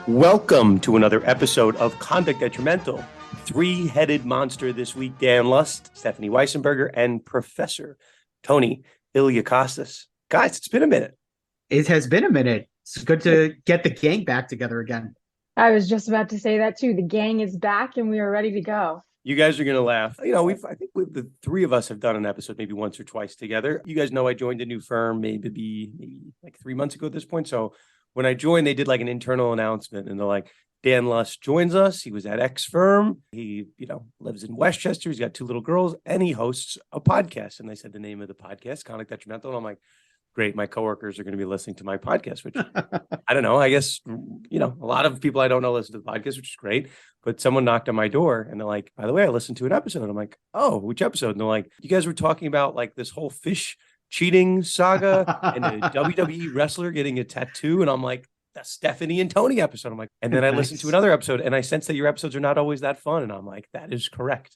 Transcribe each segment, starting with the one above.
Welcome to another episode of Conduct Detrimental. Three-headed monster this week, Dan Lust, Stephanie Weissenberger, and Professor Tony Iliakostas. Guys, it's been a minute. It has been a minute. It's good to get the gang back together again. I was just about to say that too. The gang is back and we are ready to go. You guys are going to laugh. You know, I think the three of us have done an episode maybe once or twice together. You guys know I joined a new firm maybe like 3 months ago at this point. So when I joined, they did like an internal announcement and they're like, Dan Lust joins us. He was at X firm. He, lives in Westchester. He's got 2 little girls and he hosts a podcast. And they said the name of the podcast, Conduct Detrimental. And I'm like, great. My coworkers are going to be listening to my podcast, which I don't know. I guess, a lot of people I don't know listen to the podcast, which is great. But someone knocked on my door and they're like, by the way, I listened to an episode. I'm like, oh, which episode? And they're like, you guys were talking about like this whole fish cheating saga and a WWE wrestler getting a tattoo. And I'm like, the Stephanie and Tony episode. I'm like, and then I listened to another episode and I sense that your episodes are not always that fun. And I'm like, that is correct.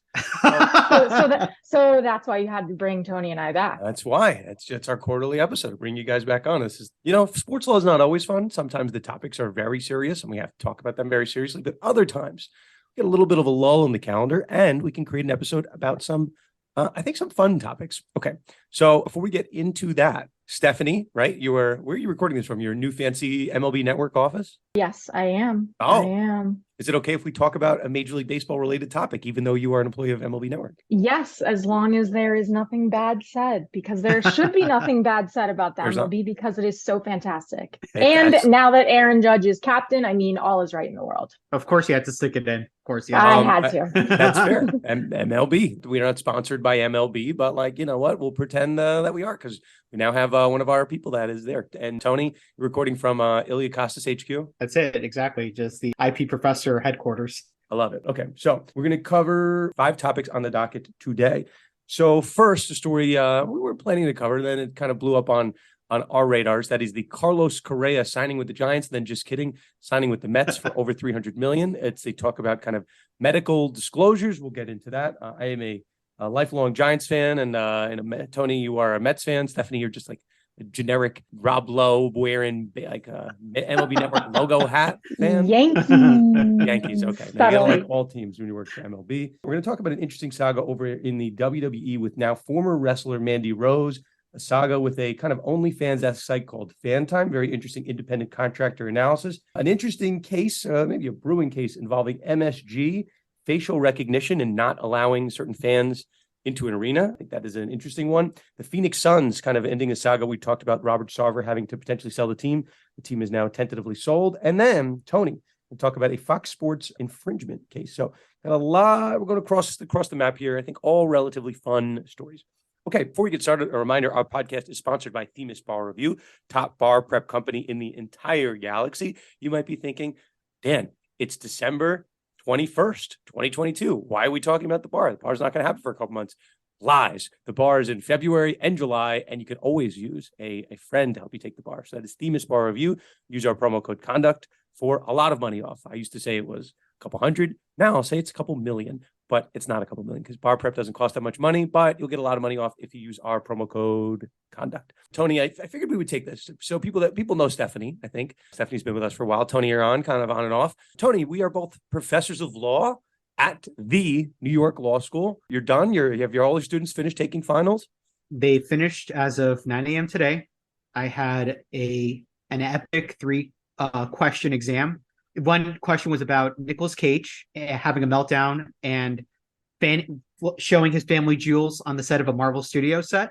So that's why you had to bring Tony and I back. That's why it's our quarterly episode. Bring you guys back on. This is, sports law is not always fun. Sometimes the topics are very serious and we have to talk about them very seriously, but other times we get a little bit of a lull in the calendar and we can create an episode about some fun topics. Okay. So before we get into that, Stephanie, right? Where are you recording this from? Your new fancy MLB Network office? Yes, I am. Oh, I am. Is it okay if we talk about a Major League Baseball related topic, even though you are an employee of MLB Network? Yes, as long as there is nothing bad said, because there should be nothing bad said about the MLB because it is so fantastic. And now that Aaron Judge is captain, all is right in the world. Of course, you had to stick it in. Of course, yeah. I had to. That's fair. MLB. We're not sponsored by MLB, but you know what? We'll pretend that we are because we now have one of our people that is there. And Tony, you're recording from Iliakostas HQ. That's it. Exactly. Just the IP professor headquarters. I love it. Okay. So we're going to cover 5 topics on the docket today. So first, the story we were planning to cover, then it kind of blew up on our radars. That is the Carlos Correa signing with the Giants, and then just kidding, signing with the Mets for over $300 million. They talk about kind of medical disclosures. We'll get into that. I am a lifelong Giants fan, and Tony, you are a Mets fan. Stephanie, you're just like a generic Rob Lowe wearing like a MLB Network logo hat fan. Yankees. Okay. Now, you gotta like all teams when you work for MLB. We're going to talk about an interesting saga over in the WWE with now former wrestler Mandy Rose, a saga with a kind of OnlyFans-esque site called Fan Time. Very interesting independent contractor analysis. An interesting case, maybe a brewing case involving MSG, facial recognition and not allowing certain fans into an arena. I think that is an interesting one. The Phoenix Suns kind of ending a saga. We talked about Robert Sarver having to potentially sell the team. The team is now tentatively sold. And then Tony will talk about a Fox Sports infringement case. So got a lot. We're going to cross the map here. I think all relatively fun stories. Okay, before we get started, a reminder, our podcast is sponsored by Themis Bar Review, top bar prep company in the entire galaxy. You might be thinking, Dan, it's December 21st, 2022. Why are we talking about the bar? The bar's not going to happen for a couple months. Lies. The bar is in February and July, and you can always use a friend to help you take the bar. So that is Themis Bar Review. Use our promo code CONDUCT for a lot of money off. I used to say it was a couple hundred. Now I'll say it's a couple million, but it's not a couple million because bar prep doesn't cost that much money, but you'll get a lot of money off if you use our promo code CONDUCT. Tony, I figured we would take this. So people know Stephanie, I think. Stephanie's been with us for a while. Tony, you're on, kind of on and off. Tony, we are both professors of law at the New York Law School. You're done? You have all your students finished taking finals? They finished as of 9 a.m. today. I had an epic 3-question exam. One question was about Nicolas Cage having a meltdown and showing his family jewels on the set of a Marvel Studio set.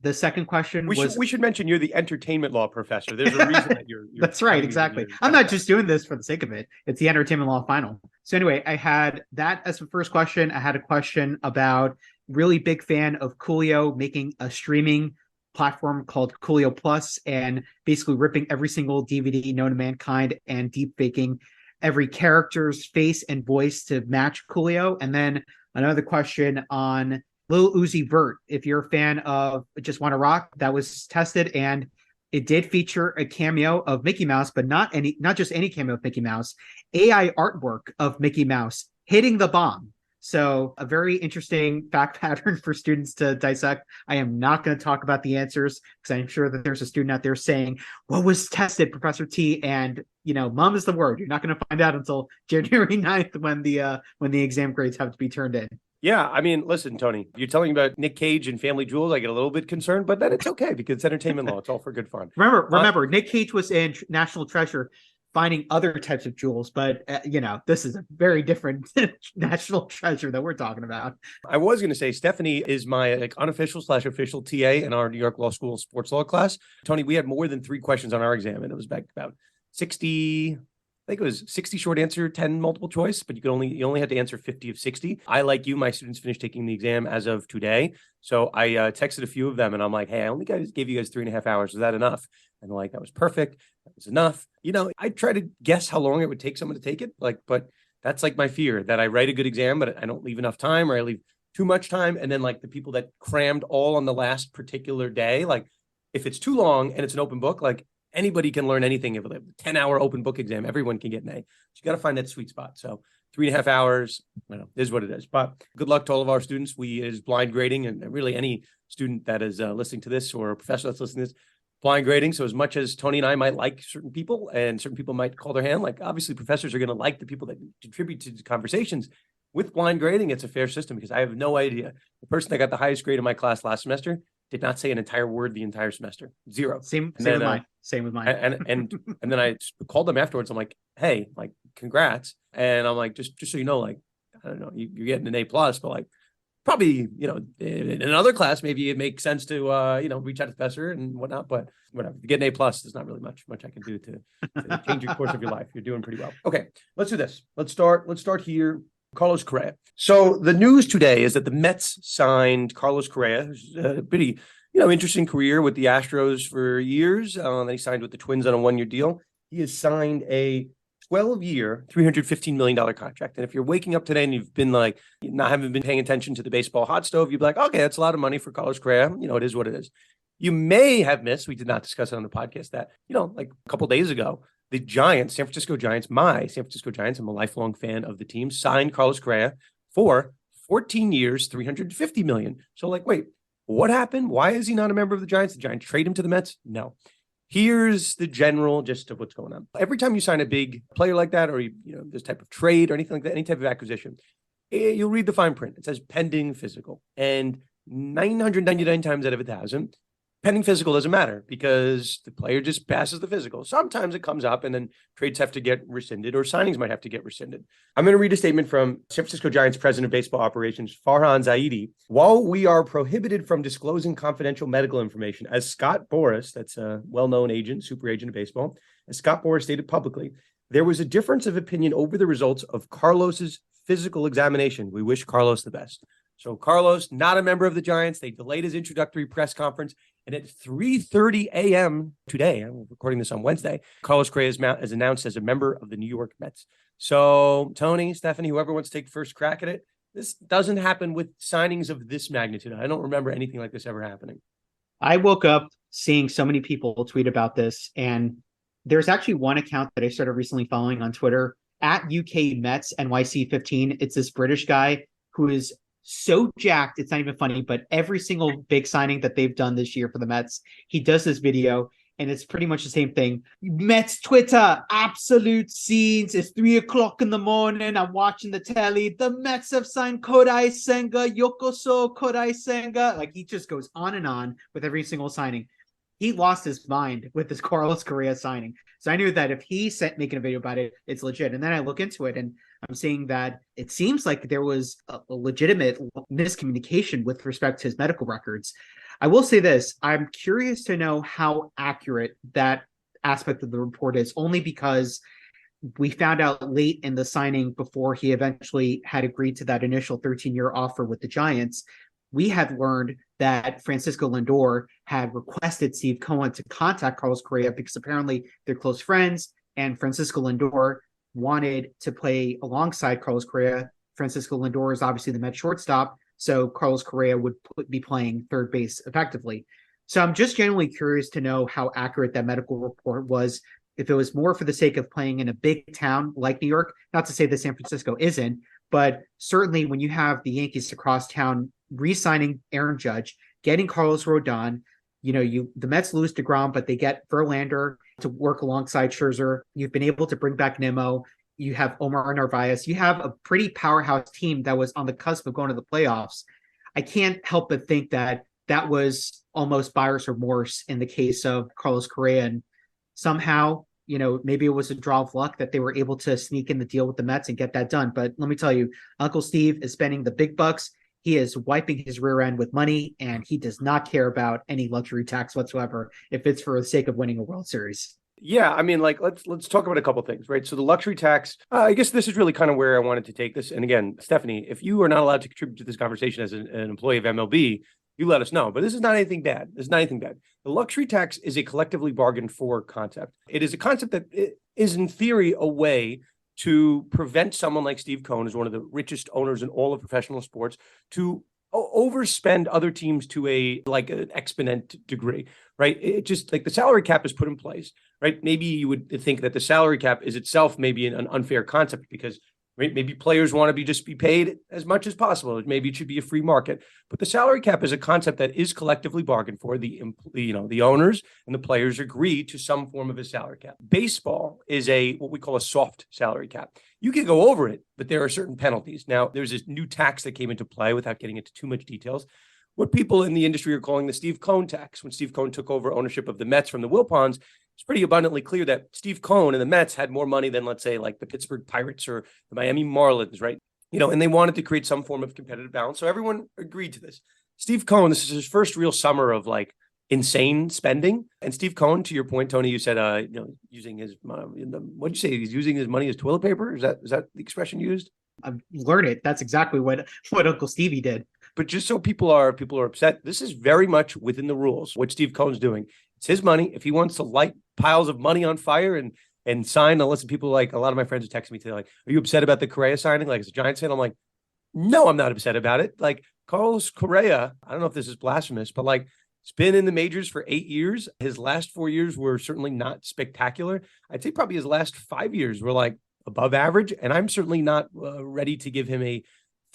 The second question we should mention you're the entertainment law professor. There's a reason that you're That's right, exactly. I'm not just doing this for the sake of it. It's the entertainment law final. So anyway, I had that as the first question. I had a question about really big fan of Coolio making a streaming platform called Coolio Plus and basically ripping every single DVD known to mankind and deep faking every character's face and voice to match Coolio. And then another question on Lil Uzi Vert. If you're a fan of Just Wanna Rock, that was tested and it did feature a cameo of Mickey Mouse, but not just any cameo of Mickey Mouse, AI artwork of Mickey Mouse hitting the bomb. So a very interesting fact pattern for students to dissect. I am not going to talk about the answers because I'm sure that there's a student out there saying, what was tested, Professor T? And, mum is the word. You're not going to find out until January 9th when the exam grades have to be turned in. Yeah, I mean, listen, Tony, you're telling me about Nick Cage and Family Jewels. I get a little bit concerned, but then it's okay because it's entertainment law. It's all for good fun. Remember, Nick Cage was in National Treasure finding other types of jewels, but this is a very different National Treasure that we're talking about. I was going to say Stephanie is my unofficial/official TA in our New York Law School sports law class. Tony, we had more than 3 questions on our exam, and it was back about 60. I think it was 60 short answer, 10 multiple choice, but you only had to answer 50 of 60. I, like you, my students finished taking the exam as of today. So I texted a few of them and I'm like, hey, I only gave you guys 3.5 hours. Is that enough? And they're like, that was perfect. That was enough. I try to guess how long it would take someone to take it. But that's like my fear, that I write a good exam, but I don't leave enough time, or I leave too much time. And then like the people that crammed all on the last particular day, like if it's too long and it's an open book, like anybody can learn anything. If a 10-hour open book exam, everyone can get an A. So you got to find that sweet spot. So 3.5 hours, is what it is. But good luck to all of our students. We is blind grading, and really any student that is listening to this, or a professor that's listening to this, blind grading. So as much as Tony and I might like certain people, and certain people might call their hand, like obviously professors are going to like the people that contribute to the conversations. With blind grading, it's a fair system because I have no idea. The person that got the highest grade in my class last semester did not say an entire word the entire semester. 0. Same with mine. Same with mine. And then I called them afterwards. I'm like, hey, like, congrats. And I'm like, just so you know, like, I don't know, you're getting an A+, but like, probably, in another class, maybe it makes sense to, reach out to the professor and whatnot. But whatever, if you get an A+, there's not really much I can do to change your course of your life. You're doing pretty well. Okay, let's do this. Let's start here. Carlos Correa. So the news today is that the Mets signed Carlos Correa, who's a pretty, interesting career with the Astros for years. Then he signed with the Twins on a 1-year deal. He has signed a 12-year, $315 million contract. And if you're waking up today and you've been like, haven't been paying attention to the baseball hot stove, you'd be like, okay, that's a lot of money for Carlos Correa. It is what it is. You may have missed, we did not discuss it on the podcast, that, like a couple days ago, the Giants, San Francisco Giants, I'm a lifelong fan of the team, signed Carlos Correa for 14 years, $350 million. So like, wait, what happened? Why is he not a member of the Giants? The Giants trade him to the Mets? No. Here's the general gist of what's going on. Every time you sign a big player like that, or this type of trade or anything like that, any type of acquisition, you'll read the fine print. It says pending physical. And 999 times out of 1,000, pending physical doesn't matter because the player just passes the physical. Sometimes it comes up and then trades have to get rescinded, or signings might have to get rescinded. I'm going to read a statement from San Francisco Giants President of Baseball Operations, Farhan Zaidi. While we are prohibited from disclosing confidential medical information, as Scott Boras, that's a well-known agent, super agent of baseball, as Scott Boras stated publicly, there was a difference of opinion over the results of Carlos's physical examination. We wish Carlos the best. So Carlos, not a member of the Giants. They delayed his introductory press conference. And at 3:30 a.m. today, I'm recording this on Wednesday, Carlos Correa is announced as a member of the New York Mets. So Tony, Stephanie, whoever wants to take first crack at it, this doesn't happen with signings of this magnitude. I don't remember anything like this ever happening. I woke up seeing so many people tweet about this. And there's actually one account that I started recently following on Twitter, at UK Mets NYC15. It's this British guy who is so jacked, it's not even funny, but every single big signing that they've done this year for the Mets, he does this video, and it's pretty much the same thing. Mets Twitter, absolute scenes. It's 3:00 in the morning. I'm watching the telly. The Mets have signed Kodai Senga, Yokoso Kodai Senga. Like, he just goes on and on with every single signing. He lost his mind with this Carlos Correa signing. So I knew that if he making a video about it, it's legit. And then I look into it and I'm seeing that it seems like there was a legitimate miscommunication with respect to his medical records. I will say this, I'm curious to know how accurate that aspect of the report is, only because we found out late in the signing, before he eventually had agreed to that initial 13-year offer with the Giants, we had learned that Francisco Lindor had requested Steve Cohen to contact Carlos Correa because apparently they're close friends, and Francisco Lindor wanted to play alongside Carlos Correa. Francisco Lindor is obviously the Mets shortstop, so Carlos Correa would be playing third base effectively. So I'm just genuinely curious to know how accurate that medical report was, if it was more for the sake of playing in a big town like New York, not to say that San Francisco isn't, But certainly when you have the Yankees across town re-signing Aaron Judge, getting Carlos Rodon, the Mets lose DeGrom, but they get Verlander to work alongside Scherzer. You've been able to bring back Nimmo. You have Omar Narvaez. You have a pretty powerhouse team that was on the cusp of going to the playoffs. I can't help but think that was almost buyer's remorse in the case of Carlos Correa. And somehow, maybe it was a draw of luck that they were able to sneak in the deal with the Mets and get that done. But let me tell you, Uncle Steve is spending the big bucks. He is wiping his rear end with money, and he does not care about any luxury tax whatsoever if it's for the sake of winning a World Series. Yeah, I mean, let's talk about a couple of things, right? So the luxury tax, I guess this is really kind of where I wanted to take this. And again, Stephanie, if you are not allowed to contribute to this conversation as an employee of MLB, you let us know. But this is not anything bad. This is not anything bad. The luxury tax is a collectively bargained for concept. It is a concept that is, in theory, a way to prevent someone like Steve Cohen, who's one of the richest owners in all of professional sports, to overspend other teams to an exponent degree, right? It just like the salary cap is put in place, right? Maybe you would think that the salary cap is itself maybe an unfair concept because maybe players want to be paid as much as possible. Maybe it should be a free market. But the salary cap is a concept that is collectively bargained for. The owners and the players agree to some form of a salary cap. Baseball is what we call a soft salary cap. You can go over it, but there are certain penalties. Now, there's this new tax that came into play without getting into too much details. What people in the industry are calling the Steve Cohen tax. When Steve Cohen took over ownership of the Mets from the Wilpons, it's pretty abundantly clear that Steve Cohen and the Mets had more money than, let's say, like the Pittsburgh Pirates or the Miami Marlins, right? And they wanted to create some form of competitive balance. So everyone agreed to this. Steve Cohen, this is his first real summer of insane spending. And Steve Cohen, to your point, Tony, you said, using his, what'd you say? He's using his money as toilet paper. Is that the expression used? I've learned it. That's exactly what Uncle Stevie did. But just so people are upset, this is very much within the rules, what Steve Cohen's doing. It's his money. If he wants to light piles of money on fire and sign, unless people a lot of my friends are texting me today, are you upset about the Correa signing? It's a Giants fan. I'm like, no, I'm not upset about it. Carlos Correa, I don't know if this is blasphemous, but it's been in the majors for 8 years. His last 4 years were certainly not spectacular. I'd say probably his last 5 years were above average. And I'm certainly not ready to give him a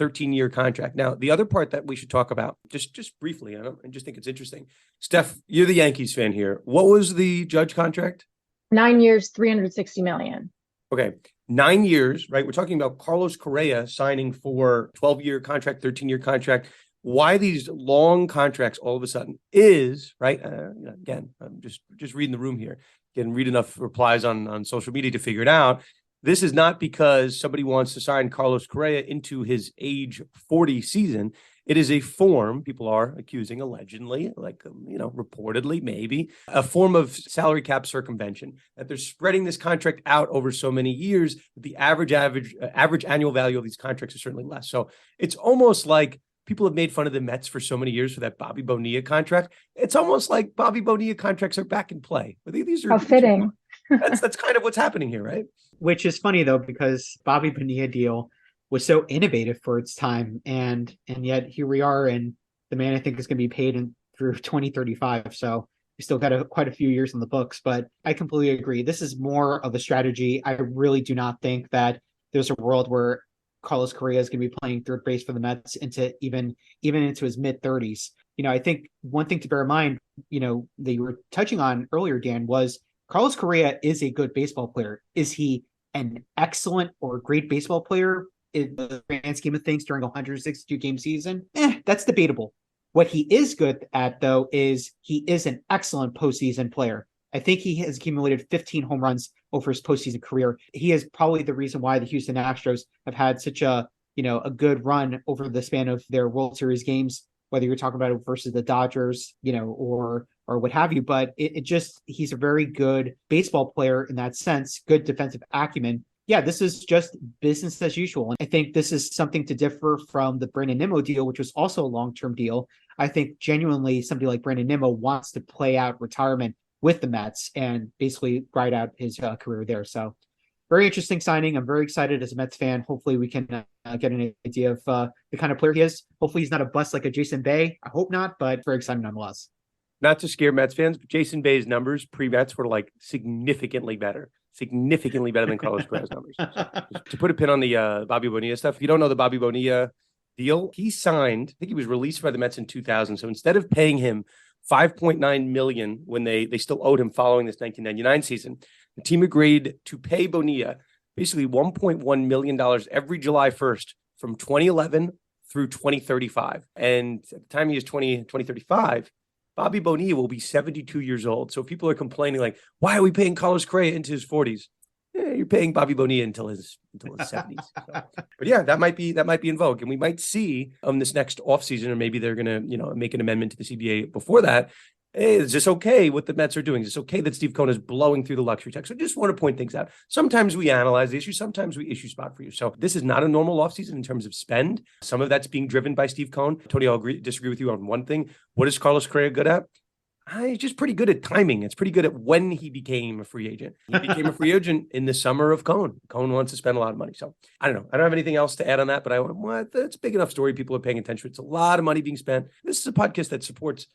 13-year contract. Now, the other part that we should talk about, just briefly, I just think it's interesting. Steph, you're the Yankees fan here. What was the Judge contract? 9 years, $360 million. Okay, 9 years, right? We're talking about Carlos Correa signing for 12-year contract, 13-year contract. Why these long contracts all of a sudden is, right? Again, I'm just reading the room here. Again, read enough replies on social media to figure it out. This is not because somebody wants to sign Carlos Correa into his age 40 season. It is a form, people are accusing allegedly, reportedly, maybe, a form of salary cap circumvention, that they're spreading this contract out over so many years that the average annual value of these contracts is certainly less. So it's almost like people have made fun of the Mets for so many years for that Bobby Bonilla contract. It's almost like Bobby Bonilla contracts are back in play. These are how fitting. That's kind of what's happening here, right? Which is funny though, because Bobby Bonilla deal was so innovative for its time, and yet here we are, and the man I think is going to be paid through 2035. So we still got quite a few years on the books, but I completely agree. This is more of a strategy. I really do not think that there's a world where Carlos Correa is going to be playing third base for the Mets into even into his mid 30s. I think one thing to bear in mind, that you were touching on earlier, Dan, was Carlos Correa is a good baseball player. Is he an excellent or great baseball player in the grand scheme of things during a 162 game season? That's debatable. What he is good at, though, is he is an excellent postseason player. I think he has accumulated 15 home runs over his postseason career. He is probably the reason why the Houston Astros have had such a good run over the span of their World Series games, whether you're talking about it versus the Dodgers, or what have you. But he's a very good baseball player in that sense, good defensive acumen. Yeah, this is just business as usual. And I think this is something to differ from the Brandon Nimmo deal, which was also a long-term deal. I think genuinely somebody like Brandon Nimmo wants to play out retirement with the Mets and basically ride out his career there. So very interesting signing. I'm very excited as a Mets fan. Hopefully we can get an idea of the kind of player he is. Hopefully he's not a bust like a Jason Bay. I hope not, but very excited nonetheless. Not to scare Mets fans, but Jason Bay's numbers pre-Mets were significantly better significantly better than Carlos Correa's numbers. So, to put a pin on the Bobby Bonilla stuff, if you don't know the Bobby Bonilla deal, he signed, I think he was released by the Mets in 2000. So instead of paying him $5.9 million when they still owed him following this 1999 season, the team agreed to pay Bonilla basically $1.1 million every July 1st from 2011 through 2035. And at the time he is 2035, Bobby Bonilla will be 72 years old. So if people are complaining like, why are we paying Carlos Correa into his 40s? You're paying Bobby Bonilla until his 70s. So. But yeah, that might be in vogue. And we might see this next offseason, or maybe they're gonna, make an amendment to the CBA before that. Hey, is this okay what the Mets are doing? Is this okay that Steve Cohen is blowing through the luxury tax? So just want to point things out. Sometimes we analyze the issue, sometimes we issue spot for you. So this is not a normal offseason in terms of spend. Some of that's being driven by Steve Cohen. Tony, I'll disagree with you on one thing. What is Carlos Correa good at? He's just pretty good at timing. It's pretty good at when he became a free agent. He became a free agent in the summer of Cohen. Cohen wants to spend a lot of money. So I don't know. I don't have anything else to add on that, but it's a big enough story. People are paying attention. It's a lot of money being spent. This is a podcast that supports,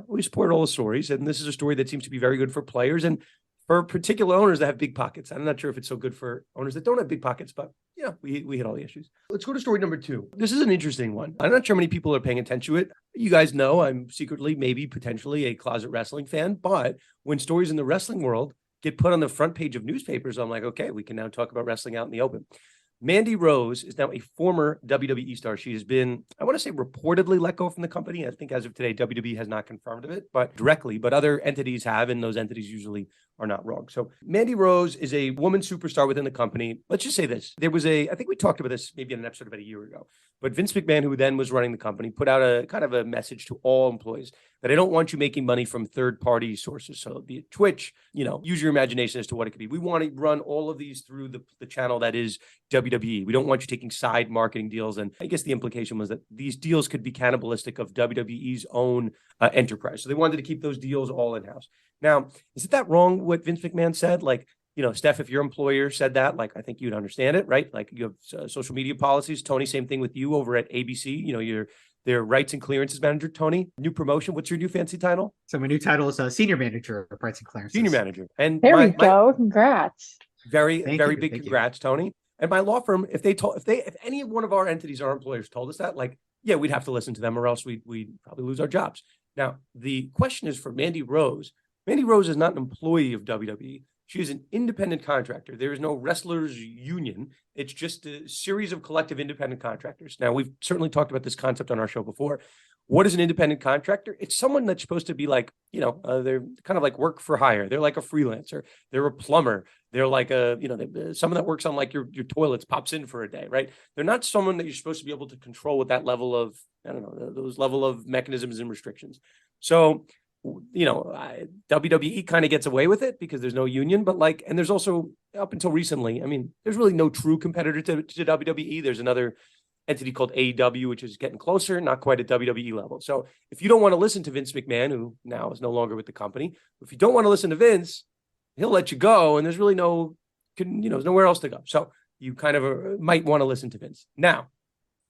we support all the stories. And this is a story that seems to be very good for players and for particular owners that have big pockets. I'm not sure if it's so good for owners that don't have big pockets, but we hit all the issues. Let's go to story number 2. This is an interesting one. I'm not sure many people are paying attention to it. You guys know I'm secretly, maybe potentially a closet wrestling fan, but when stories in the wrestling world get put on the front page of newspapers, I'm like, okay, we can now talk about wrestling out in the open. Mandy Rose is now a former WWE star. She has been, I want to say, reportedly let go from the company. I think as of today, WWE has not confirmed it, but directly, but other entities have, and those entities usually are not wrong. So Mandy Rose is a woman superstar within the company. Let's just say this. There was I think we talked about this maybe in an episode about a year ago, but Vince McMahon, who then was running the company, put out a kind of a message to all employees that I don't want you making money from third-party sources. So be it Twitch, use your imagination as to what it could be. We want to run all of these through the channel that is WWE. We don't want you taking side marketing deals. And I guess the implication was that these deals could be cannibalistic of WWE's own enterprise. So they wanted to keep those deals all in-house. Now, is it that wrong what Vince McMahon said? Like, Steph, if your employer said that, like, I think you'd understand it, right? Like you have social media policies. Tony, same thing with you over at ABC. You're their rights and clearances manager. Tony, new promotion. What's your new fancy title? So my new title is senior manager of rights and clearances. Senior manager. And there we go. Congrats. Very big congrats, Tony. And my law firm, if any one of our entities, our employers told us that, like, yeah, we'd have to listen to them or else we'd probably lose our jobs. Now, the question is for Mandy Rose. Mandy Rose is not an employee of WWE. She is an independent contractor. There is no wrestlers union. It's just a series of collective independent contractors. Now, we've certainly talked about this concept on our show before. What is an independent contractor? It's someone that's supposed to be like, they're kind of like work for hire. They're like a freelancer. They're a plumber. They're like someone that works on like your toilets, pops in for a day, right? They're not someone that you're supposed to be able to control with that level of, those level of mechanisms and restrictions. So, WWE kind of gets away with it because there's no union, but and there's also up until recently, there's really no true competitor to WWE. There's another entity called AEW, which is getting closer, not quite at WWE level. So if you don't want to listen to Vince McMahon, who now is no longer with the company, if you don't want to listen to Vince, he'll let you go. And there's really there's nowhere else to go. So you kind of might want to listen to Vince. Now,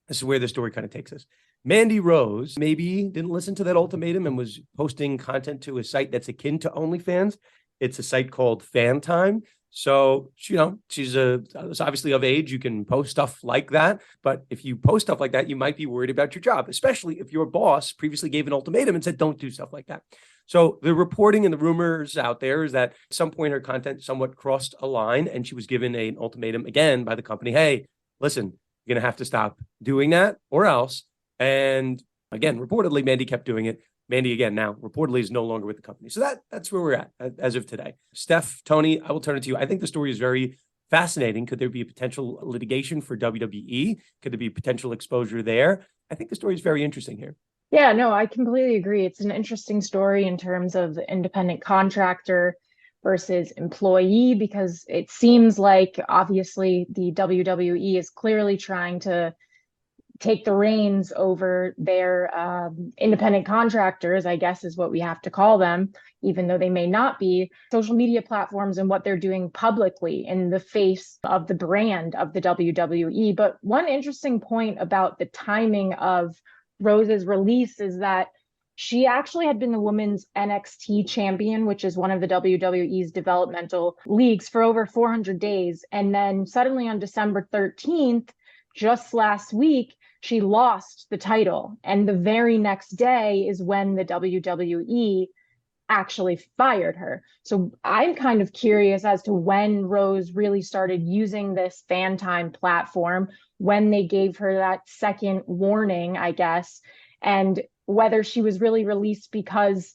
this is where the story kind of takes us. Mandy Rose maybe didn't listen to that ultimatum and was posting content to a site that's akin to OnlyFans. It's a site called Fan Time. So, she's obviously of age. You can post stuff like that. But if you post stuff like that, you might be worried about your job, especially if your boss previously gave an ultimatum and said, don't do stuff like that. So the reporting and the rumors out there is that at some point her content somewhat crossed a line and she was given an ultimatum again by the company. Hey, listen, you're going to have to stop doing that or else. And again, reportedly, Mandy kept doing it. Mandy, again, now reportedly is no longer with the company. So that's where we're at as of today. Steph, Tony, I will turn it to you. I think the story is very fascinating. Could there be a potential litigation for WWE? Could there be potential exposure there? I think the story is very interesting here. Yeah, no, I completely agree. It's an interesting story in terms of the independent contractor versus employee, because it seems like obviously the WWE is clearly trying to take the reins over their independent contractors, I guess is what we have to call them, even though they may not be, social media platforms and what they're doing publicly in the face of the brand of the WWE. But one interesting point about the timing of Rose's release is that She actually had been the women's NXT champion, which is one of the WWE's developmental leagues, for over 400 days. And then suddenly on December 13th, just last week, she lost the title. And the very next day is when the WWE actually fired her. So I'm kind of curious as to when Rose really started using this fan time platform, when they gave her that second warning, I guess, and whether she was really released because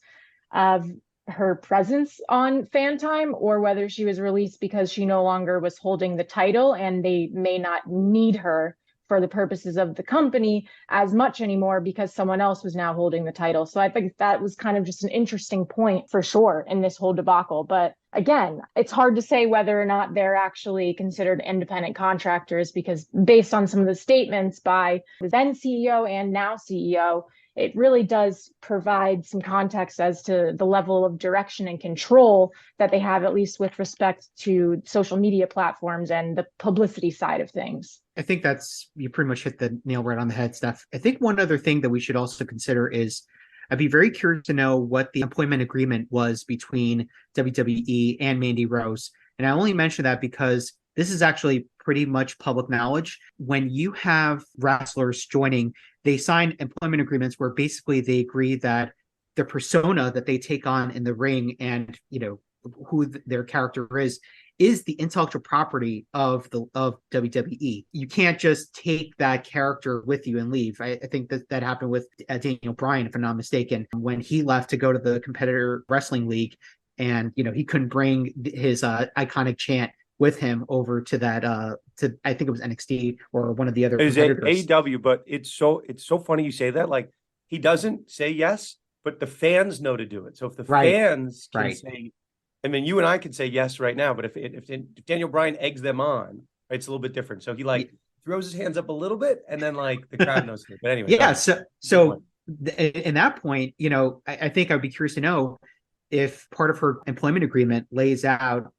of her presence on fan time, or whether she was released because she no longer was holding the title and they may not need her for the purposes of the company as much anymore because someone else was now holding the title. So I think that was kind of just an interesting point for sure in this whole debacle. But again, it's hard to say whether or not they're actually considered independent contractors, because based on some of the statements by the then CEO and now CEO, it really does provide some context as to the level of direction and control that they have, at least with respect to social media platforms and the publicity side of things. I think you pretty much hit the nail right on the head, Steph. I think one other thing that we should also consider is I'd be very curious to know what the employment agreement was between WWE and Mandy Rose. And I only mention that because this is actually pretty much public knowledge. When you have wrestlers joining, they sign employment agreements where basically they agree that the persona that they take on in the ring and, who their character is the intellectual property of WWE. You can't just take that character with you and leave. I think that happened with Daniel Bryan, if I'm not mistaken, when he left to go to the competitor wrestling league, and he couldn't bring his iconic chant with him over to that to I think it was NXT or one of the other competitors. AEW, but it's so funny you say that. Like, he doesn't say yes, but the fans know to do it. So if the fans can say, I mean, you and I can say yes right now, but if Daniel Bryan eggs them on, right, it's a little bit different. So he throws his hands up a little bit, and then the crowd knows it. But anyway, yeah. So in that point, I think I'd be curious to know if part of her employment agreement lays out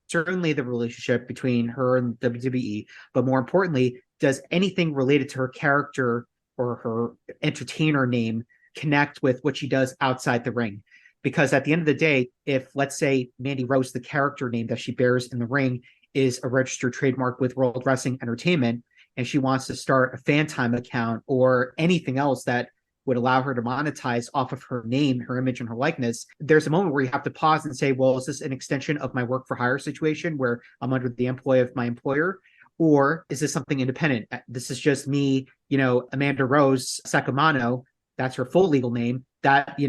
certainly the relationship between her and WWE, but more importantly, does anything related to her character or her entertainer name connect with what she does outside the ring? Because at the end of the day, if, let's say, Mandy Rose, the character name that she bears in the ring, is a registered trademark with World Wrestling Entertainment, and she wants to start a fan time account or anything else that would allow her to monetize off of her name, her image, and her likeness, there's a moment where you have to pause and say, well, is this an extension of my work for hire situation where I'm under the employ of my employer? Or is this something independent? This is just me, Amanda Rose Sacamano, that's her full legal name. That,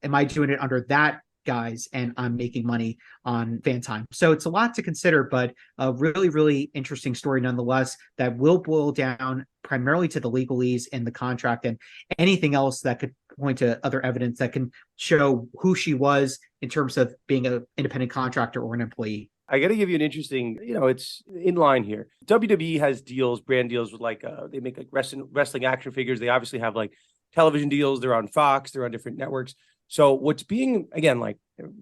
am I doing it under that guise and I'm making money on fan time? So it's a lot to consider, but a really, really interesting story nonetheless that will boil down primarily to the legalese in the contract and anything else that could point to other evidence that can show who she was in terms of being an independent contractor or an employee. I got to give you an interesting, it's in line here. WWE has deals, brand deals with they make wrestling action figures. They obviously have television deals. They're on Fox. They're on different networks. So what's being, again,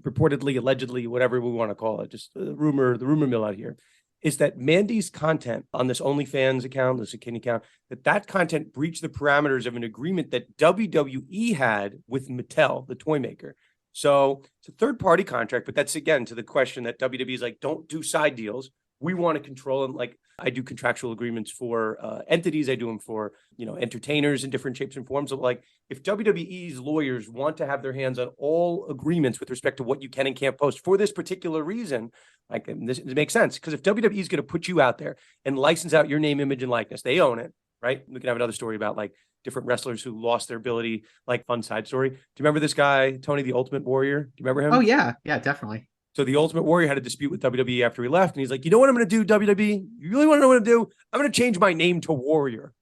reportedly, allegedly, whatever we want to call it, just the rumor mill out here, is that Mandy's content on this OnlyFans account, this Zucchini account, that content breached the parameters of an agreement that WWE had with Mattel, the toy maker. So it's a third-party contract, but that's, again, to the question that WWE is don't do side deals. We want to control them. I do contractual agreements for entities. I do them for, entertainers in different shapes and forms. So if WWE's lawyers want to have their hands on all agreements with respect to what you can and can't post for this particular reason, this makes sense. Because if WWE is going to put you out there and license out your name, image, and likeness, they own it, right? We can have another story about different wrestlers who lost their ability, fun side story. Do you remember this guy, Tony, the Ultimate Warrior? Do you remember him? Oh, yeah. Yeah, definitely. So the Ultimate Warrior had a dispute with WWE after he left. And he's like, you know what I'm going to do, WWE? You really want to know what I'm going to do? I'm going to change my name to Warrior.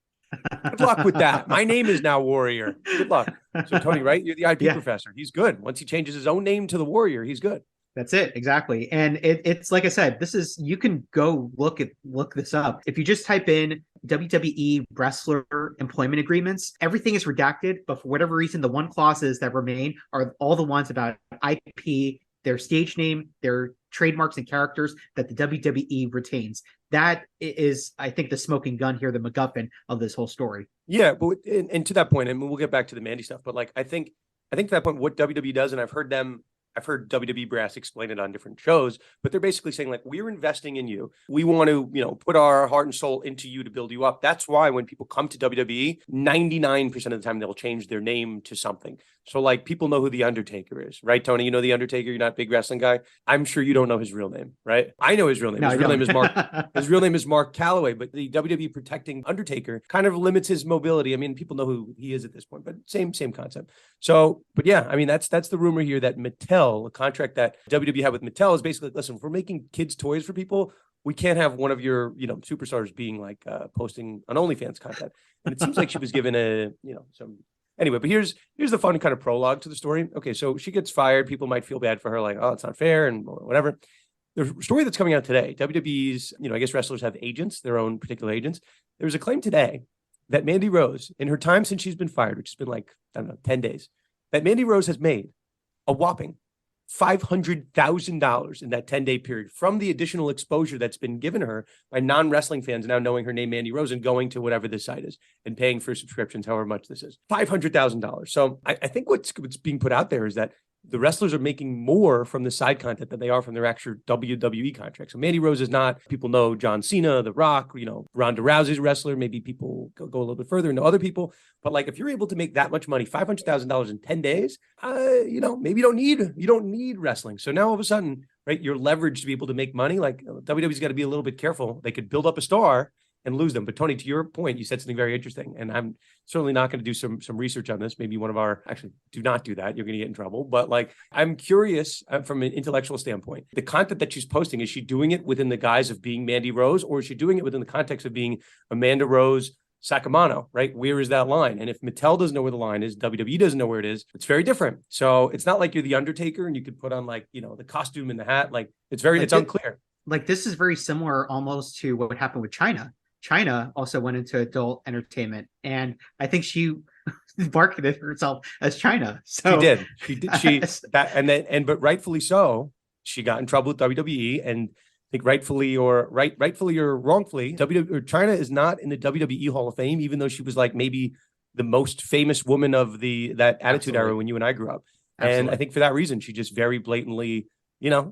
Good luck with that. My name is now Warrior. Good luck. So Tony, right? You're the IP professor. He's good. Once he changes his own name to the Warrior, he's good. That's it. Exactly. And it's like I said, you can go look this up. If you just type in WWE wrestler employment agreements, everything is redacted. But for whatever reason, the one clauses that remain are all the ones about IP, their stage name, their trademarks and characters that the WWE retains. That is, I think, the smoking gun here, the MacGuffin of this whole story. Yeah, but and to that point, and we'll get back to the Mandy stuff, but I think I think to that point, what WWE does, and I've heard WWE brass explain it on different shows, but they're basically saying like, we're investing in you. We want to, put our heart and soul into you to build you up. That's why when people come to WWE, 99% of the time they'll change their name to something. So like people know who The Undertaker is, right? Tony, you know The Undertaker, you're not a big wrestling guy. I'm sure you don't know his real name, right? I know his real name. No, His real name is Mark. His real name is Mark Calloway, but the WWE protecting Undertaker kind of limits his mobility. I mean, people know who he is at this point, but same concept. So, but yeah, I mean, that's the rumor here that Mattel, a contract that WWE had with Mattel, is basically, listen, if we're making kids' toys for people, we can't have one of your, superstars being like posting on OnlyFans content. And it seems like she was given some. Anyway, but here's the fun kind of prologue to the story. Okay, so she gets fired. People might feel bad for her, like, oh, it's not fair and whatever. The story that's coming out today, WWE's, I guess wrestlers have agents, their own particular agents. There was a claim today that Mandy Rose, in her time since she's been fired, which has been like, I don't know, 10 days, that Mandy Rose has made a whopping $500,000 in that 10-day period from the additional exposure that's been given her by non-wrestling fans now knowing her name, Mandy Rose, and going to whatever this site is and paying for subscriptions, however much this is. $500,000. So I think what's being put out there is that the wrestlers are making more from the side content than they are from their actual WWE contract. So Mandy Rose is not, people know John Cena, The Rock, Ronda Rousey's a wrestler. Maybe people go a little bit further into other people. But like, if you're able to make that much money, $500,000 in 10 days, maybe you don't need wrestling. So now all of a sudden, right, you're leveraged to be able to make money. Like WWE's got to be a little bit careful. They could build up a star and lose them. But Tony, to your point, you said something very interesting, and I'm certainly not going to do some research on this. Maybe actually do not do that. You're going to get in trouble. But like, I'm curious from an intellectual standpoint, the content that she's posting, is she doing it within the guise of being Mandy Rose, or is she doing it within the context of being Amanda Rose Sacamano, right? Where is that line? And if Mattel doesn't know where the line is, WWE doesn't know where it is, it's very different. So it's not like you're the Undertaker and you could put on like, the costume and the hat. Like it's unclear. Like this is very similar almost to what happened with China. China also went into adult entertainment, and I think she marketed herself as China. So she did. But rightfully so, she got in trouble with WWE, and I think rightfully or wrongfully, China is not in the WWE Hall of Fame, even though she was like maybe the most famous woman of that Attitude Era when you and I grew up. Absolutely. And I think for that reason, she just very blatantly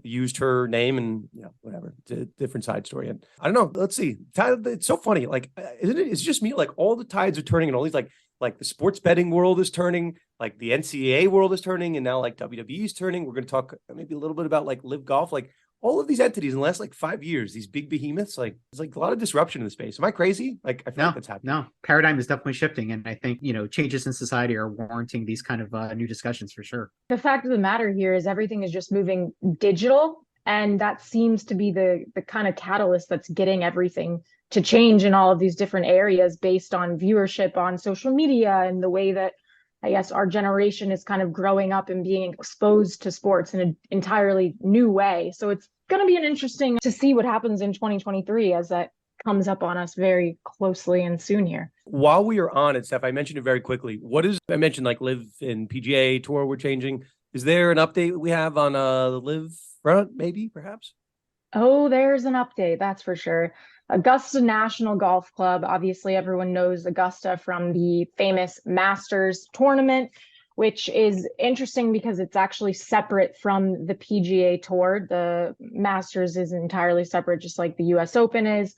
used her name and, whatever. It's a different side story. And I don't know. Let's see. It's so funny. Like, isn't it? It's just me. Like all the tides are turning and all these like the sports betting world is turning, like the NCAA world is turning, and now like WWE is turning. We're going to talk maybe a little bit about like Live Golf, like all of these entities in the last like 5 years, these big behemoths, like there's like a lot of disruption in the space. Am I crazy? Like I feel like that's happening. No, paradigm is definitely shifting. And I think, changes in society are warranting these kind of new discussions for sure. The fact of the matter here is everything is just moving digital. And that seems to be the kind of catalyst that's getting everything to change in all of these different areas based on viewership on social media and the way that I guess our generation is kind of growing up and being exposed to sports in an entirely new way. So it's going to be interesting to see what happens in 2023 as that comes up on us very closely and soon here. While we are on it, Steph, I mentioned it very quickly. I mentioned like Live and PGA Tour we're changing. Is there an update we have on the Live front, maybe, perhaps? Oh, there's an update, that's for sure. Augusta National Golf Club. Obviously, everyone knows Augusta from the famous Masters tournament, which is interesting because it's actually separate from the PGA Tour. The Masters is entirely separate, just like the US Open is.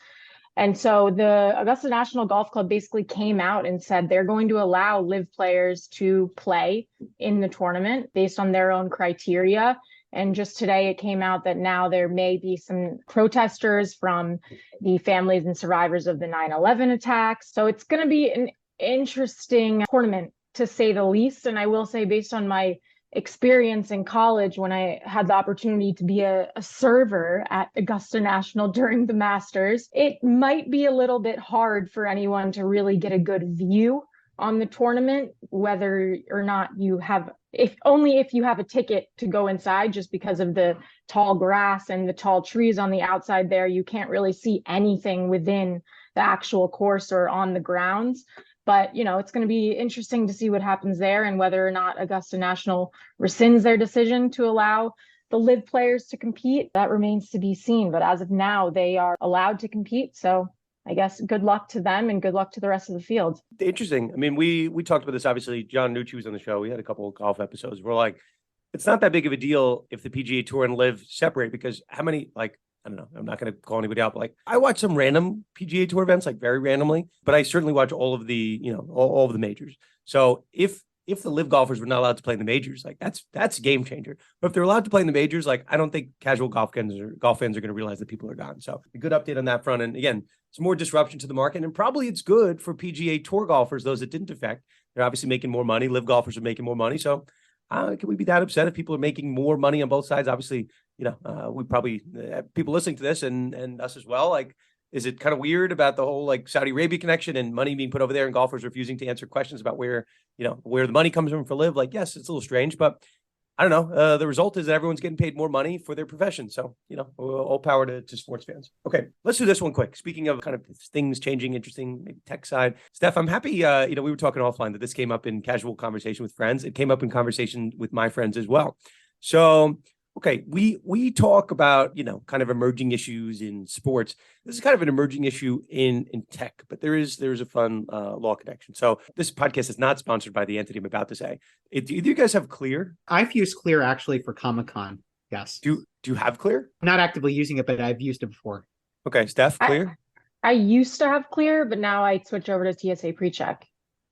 And so the Augusta National Golf Club basically came out and said they're going to allow Live players to play in the tournament based on their own criteria. And just today, it came out that now there may be some protesters from the families and survivors of the 9/11 attacks. So it's going to be an interesting tournament, to say the least. And I will say, based on my experience in college, when I had the opportunity to be a server at Augusta National during the Masters, it might be a little bit hard for anyone to really get a good view on the tournament, whether or not you have, if you have a ticket to go inside, just because of the tall grass and the tall trees on the outside there, you can't really see anything within the actual course or on the grounds. But, it's going to be interesting to see what happens there and whether or not Augusta National rescinds their decision to allow the Live players to compete. That remains to be seen. But as of now, they are allowed to compete. So I guess good luck to them and good luck to the rest of the field. Interesting. I mean, we talked about this. Obviously, John Nucci was on the show. We had a couple of golf episodes. We're like, it's not that big of a deal if the PGA Tour and Live separate, because how many, like, I don't know, I'm not going to call anybody out, but like I watch some random PGA Tour events, like very randomly, but I certainly watch all of the, all of the majors. So if the Live golfers were not allowed to play in the majors, like that's a game changer. But if they're allowed to play in the majors, like I don't think casual golf fans are going to realize that people are gone. So a good update on that front. And again, it's more disruption to the market, and probably it's good for PGA Tour golfers, those that didn't affect. They're obviously making more money. Live golfers are making more money. So can we be that upset if people are making more money on both sides? Obviously, we probably people listening to this and us as well. Like, is it kind of weird about the whole like Saudi Arabia connection and money being put over there and golfers refusing to answer questions about where the money comes from for Live? Like, yes, it's a little strange, but I don't know. The result is that everyone's getting paid more money for their profession. So, all power to sports fans. Okay, let's do this one quick. Speaking of kind of things changing, interesting, maybe tech side. Steph, I'm happy, we were talking offline that this came up in casual conversation with friends. It came up in conversation with my friends as well. So, okay, we talk about, kind of emerging issues in sports. This is kind of an emerging issue in tech, but there's a fun law connection. So this podcast is not sponsored by the entity I'm about to say. Do either you guys have Clear? I've used Clear actually for Comic-Con. Yes. Do you have Clear? I'm not actively using it, but I've used it before. Okay, Steph, Clear? I used to have Clear, but now I switch over to TSA PreCheck.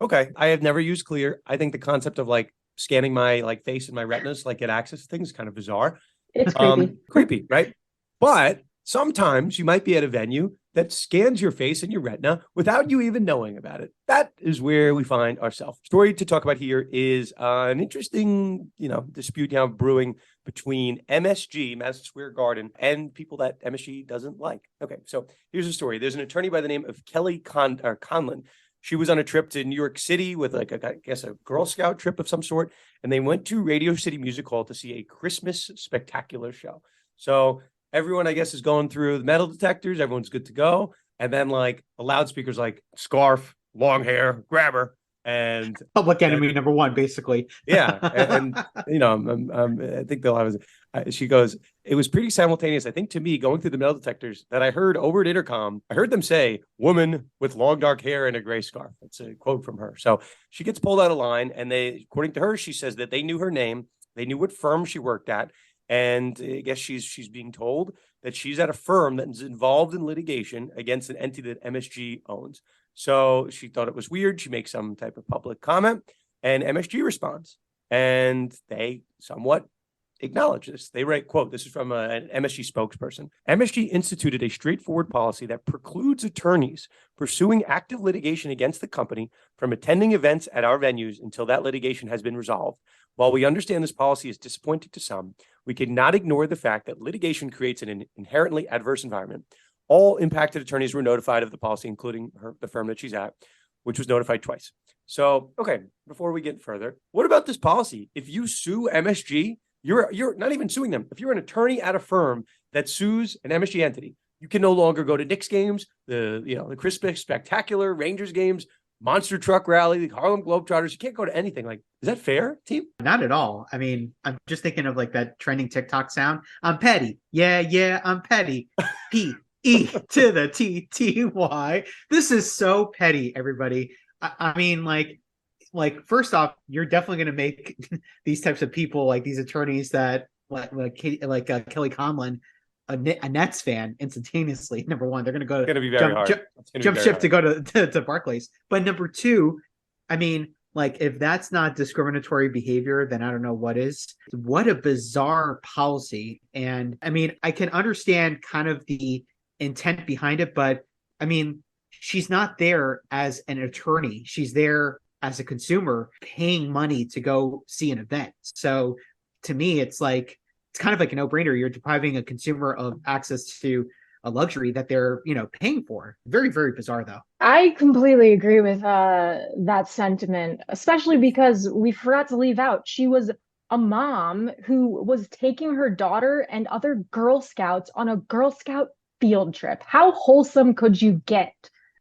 Okay, I have never used Clear. I think the concept of like scanning my like face and my retinas, like get access to things, is kind of bizarre. It's creepy. Creepy, right? But sometimes you might be at a venue that scans your face and your retina without you even knowing about it. That is where we find ourselves. Story to talk about here is an interesting, dispute now brewing between MSG, Madison Square Garden, and people that MSG doesn't like. Okay, so here's the story. There's an attorney by the name of Kelly Conlan. She was on a trip to New York City with a Girl Scout trip of some sort. And they went to Radio City Music Hall to see a Christmas spectacular show. So everyone, I guess, is going through the metal detectors. Everyone's good to go. And then like a loudspeaker's like scarf, long hair, grabber. And public enemy number one, basically. Yeah. And I think they'll have, she goes, it was pretty simultaneous, I think, to me, going through the metal detectors that I heard over at intercom. I heard them say, woman with long dark hair and a gray scarf. That's a quote from her. So she gets pulled out of line, and according to her, she says that they knew her name. They knew what firm she worked at. And I guess she's being told that she's at a firm that is involved in litigation against an entity that MSG owns. So she thought it was weird. She makes some type of public comment, and MSG responds, and they somewhat acknowledge this. They write, quote, this is from an MSG spokesperson. MSG instituted a straightforward policy that precludes attorneys pursuing active litigation against the company from attending events at our venues until that litigation has been resolved. While we understand this policy is disappointing to some, we cannot ignore the fact that litigation creates an inherently adverse environment. All impacted attorneys were notified of the policy, including the firm that she's at, which was notified twice. So, okay, before we get further, what about this policy? If you sue MSG, you're not even suing them. If you're an attorney at a firm that sues an MSG entity, you can no longer go to Knicks games, the Christmas Spectacular, Rangers games, Monster Truck Rally, the Harlem Globetrotters. You can't go to anything. Like, is that fair, team? Not at all. I mean, I'm just thinking of like that trending TikTok sound. I'm petty. Yeah, I'm petty. P-E to the T-T-Y. This is so petty, everybody. I mean, like, first off, you're definitely going to make these types of people, like these attorneys that like Kelly Conlan, a Nets fan, instantaneously. Number one, they're going to go jump ship to go to Barclays. But number two, I mean, like if that's not discriminatory behavior, then I don't know what is. What a bizarre policy. And I mean, I can understand kind of the intent behind it, but I mean, she's not there as an attorney. She's there as a consumer paying money to go see an event. So to me, it's kind of like a no-brainer. You're depriving a consumer of access to a luxury that they're, paying for. Very, very bizarre, though. I completely agree with that sentiment, especially because we forgot to leave out she was a mom who was taking her daughter and other Girl Scouts on a Girl Scout field trip. How wholesome could you get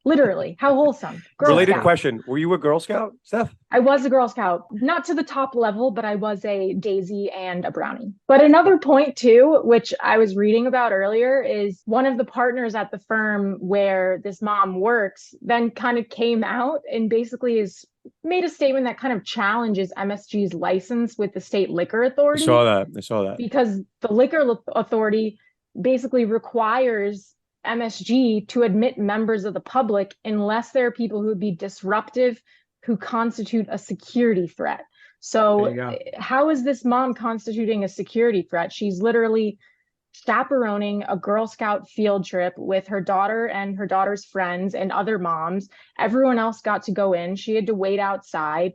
Literally, how wholesome. Girl Related Scout. question. Were you a Girl Scout, Steph? I was a Girl Scout, not to the top level, but I was a Daisy and a Brownie. But another point too, which I was reading about earlier, is one of the partners at the firm where this mom works then kind of came out and basically is made a statement that kind of challenges MSG's license with the state liquor I authority. I saw that. Because the liquor authority basically requires MSG to admit members of the public unless there are people who would be disruptive, who constitute a security threat. So how is this mom constituting a security threat? She's literally chaperoning a Girl Scout field trip with her daughter and her daughter's friends and other moms. Everyone else got to go in. She had to wait outside.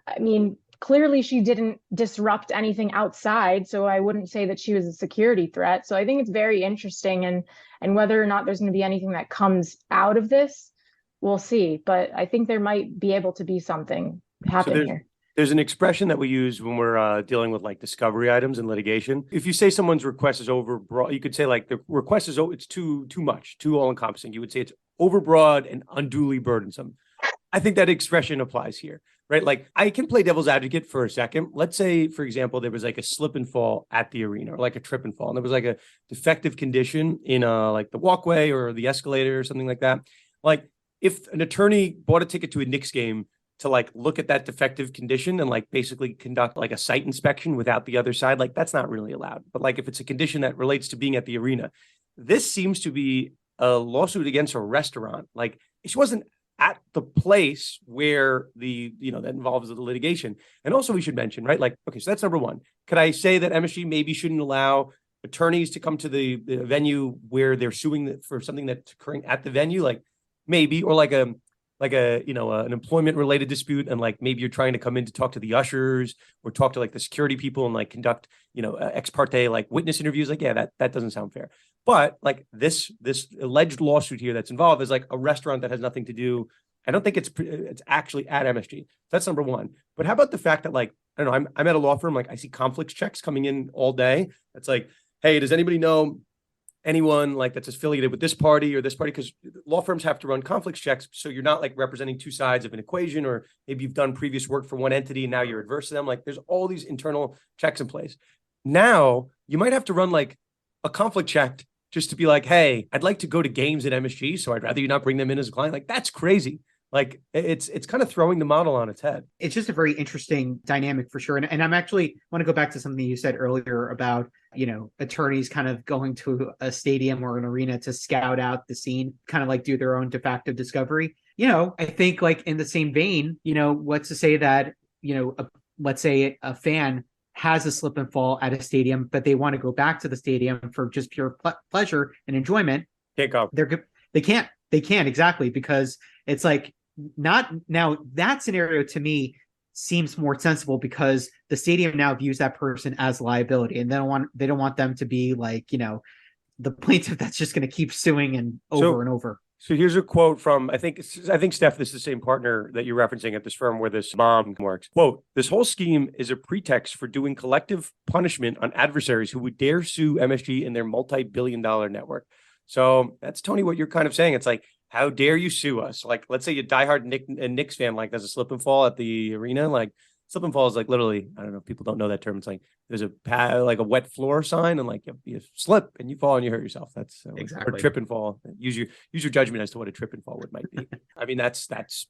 I mean, clearly she didn't disrupt anything outside, so I wouldn't say that she was a security threat. So I think it's very interesting, and whether or not there's going to be anything that comes out of this, we'll see. But I think there might be able to be something happen here. There's an expression that we use when we're dealing with like discovery items in litigation. If you say someone's request is overbroad, you could say like the request is it's too much, too all encompassing. You would say it's overbroad and unduly burdensome. I think that expression applies here, right? Like I can play devil's advocate for a second. Let's say, for example, there was like a slip and fall at the arena or like a trip and fall, and there was like a defective condition in like the walkway or the escalator or something like that. Like if an attorney bought a ticket to a Knicks game to like look at that defective condition and like basically conduct like a site inspection without the other side, like that's not really allowed. But like if it's a condition that relates to being at the arena, this seems to be a lawsuit against a restaurant. Like she wasn't at the place where that involves the litigation. And also we should mention, right? Like, okay, so that's number one. Could I say that MSG maybe shouldn't allow attorneys to come to the venue where they're suing for something that's occurring at the venue? Like maybe, or like an employment related dispute. And like, maybe you're trying to come in to talk to the ushers or talk to like the security people and like conduct, ex parte, like witness interviews. Like, yeah, that doesn't sound fair. But like this alleged lawsuit here that's involved is like a restaurant that has nothing to do. I don't think it's actually at MSG. That's number one. But how about the fact that like, I don't know, I'm at a law firm, like I see conflicts checks coming in all day. It's like, hey, does anybody know anyone like that's affiliated with this party or this party? Because law firms have to run conflicts checks. So you're not like representing two sides of an equation, or maybe you've done previous work for one entity and now you're adverse to them. Like there's all these internal checks in place. Now you might have to run like a conflict check just to be like, hey, I'd like to go to games at MSG, so I'd rather you not bring them in as a client. Like that's crazy. Like it's kind of throwing the model on its head. It's just a very interesting dynamic for sure. And I'm actually want to go back to something you said earlier about, attorneys kind of going to a stadium or an arena to scout out the scene, kind of like do their own de facto discovery. I think like in the same vein, what's to say that, let's say a fan has a slip and fall at a stadium, but they want to go back to the stadium for just pure pleasure and enjoyment. Can't go. They can't exactly, because it's like, not now that scenario to me seems more sensible, because the stadium now views that person as liability, and they don't want them to be like, the plaintiff that's just going to keep suing and over and over. So here's a quote from, I think, Steph, this is the same partner that you're referencing at this firm where this mom works. Quote, "This whole scheme is a pretext for doing collective punishment on adversaries who would dare sue MSG in their multi-billion-dollar network." So that's, Tony, what you're kind of saying. It's like, how dare you sue us? Like, let's say you diehard Knicks fan, like there's a slip and fall at the arena. Like slip and fall is like literally, I don't know, people don't know that term. It's like there's like a wet floor sign, and like you slip and you fall and you hurt yourself. That's exactly. Or trip and fall. Use your judgment as to what a trip and fall might be. I mean, that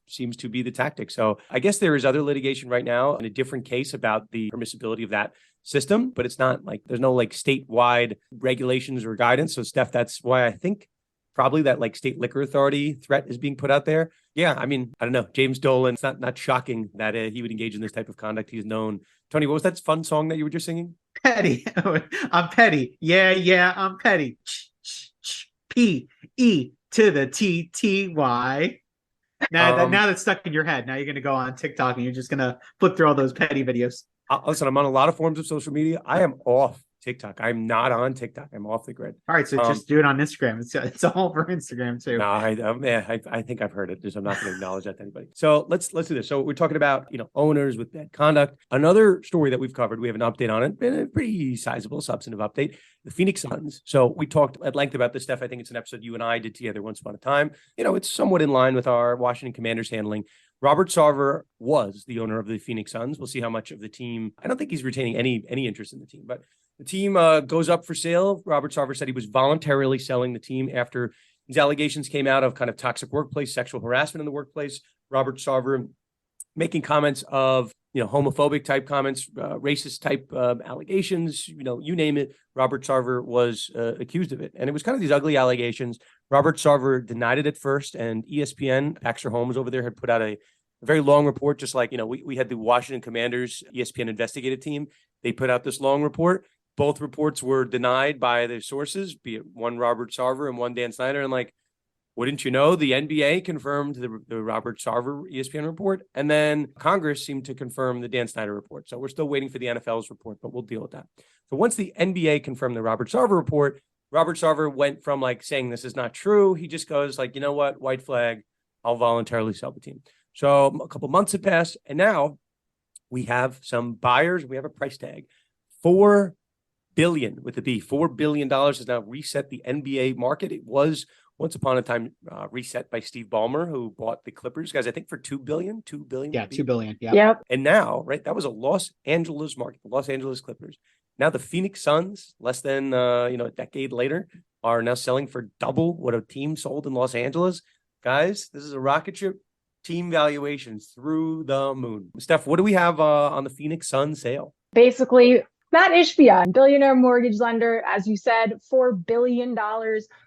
seems to be the tactic. So I guess there is other litigation right now in a different case about the permissibility of that system, but it's not like there's no like statewide regulations or guidance. So Steph, that's why I think probably that like state liquor authority threat is being put out there. Yeah, I mean, I don't know. James Dolan, it's not shocking that he would engage in this type of conduct. He's known. Tony, what was that fun song that you were just singing? Petty. I'm petty. Yeah, I'm petty. P-E to the T-T-Y. Now that's stuck in your head. Now you're going to go on TikTok and you're just going to flip through all those petty videos. Listen, I'm on a lot of forms of social media. I am off TikTok. I'm not on TikTok. I'm off the grid. All right, so just do it on Instagram. It's all over Instagram too. No, I think I've heard it. Just I'm not going to acknowledge that to anybody. So let's do this. So we're talking about owners with bad conduct. Another story that we've covered. We have an update on it. Been a pretty sizable, substantive update. The Phoenix Suns. So we talked at length about this stuff. I think it's an episode you and I did together once upon a time. It's somewhat in line with our Washington Commanders handling. Robert Sarver was the owner of the Phoenix Suns. We'll see how much of the team. I don't think he's retaining any interest in the team, but the team goes up for sale. Robert Sarver said he was voluntarily selling the team after these allegations came out of kind of toxic workplace, sexual harassment in the workplace. Robert Sarver making comments of homophobic type comments, racist type allegations, you name it. Robert Sarver was accused of it. And it was kind of these ugly allegations. Robert Sarver denied it at first, and ESPN, Axel Holmes over there, had put out a very long report, just like, we had the Washington Commanders ESPN investigative team. They put out this long report. Both reports were denied by the sources, be it one Robert Sarver and one Dan Snyder. And wouldn't you know, the NBA confirmed the Robert Sarver ESPN report, and then Congress seemed to confirm the Dan Snyder report. So we're still waiting for the NFL's report, but we'll deal with that. So once the NBA confirmed the Robert Sarver report, Robert Sarver went from saying this is not true. He just goes you know what, white flag, I'll voluntarily sell the team. So a couple months have passed, and now we have some buyers. We have a price tag. $4 billion with a B. $4 billion has now reset the NBA market. It was once upon a time reset by Steve Ballmer, who bought the Clippers, guys, I think for $2 billion. Yeah, $2 billion. Yeah. Yep. And now, right, that was a Los Angeles market, the Los Angeles Clippers. Now the Phoenix Suns, less than a decade later, are now selling for double what a team sold in Los Angeles. Guys, this is a rocket ship. Team valuations through the moon. Steph, what do we have on the Phoenix Sun sale? Basically, Matt Ishbia, billionaire mortgage lender, as you said, $4 billion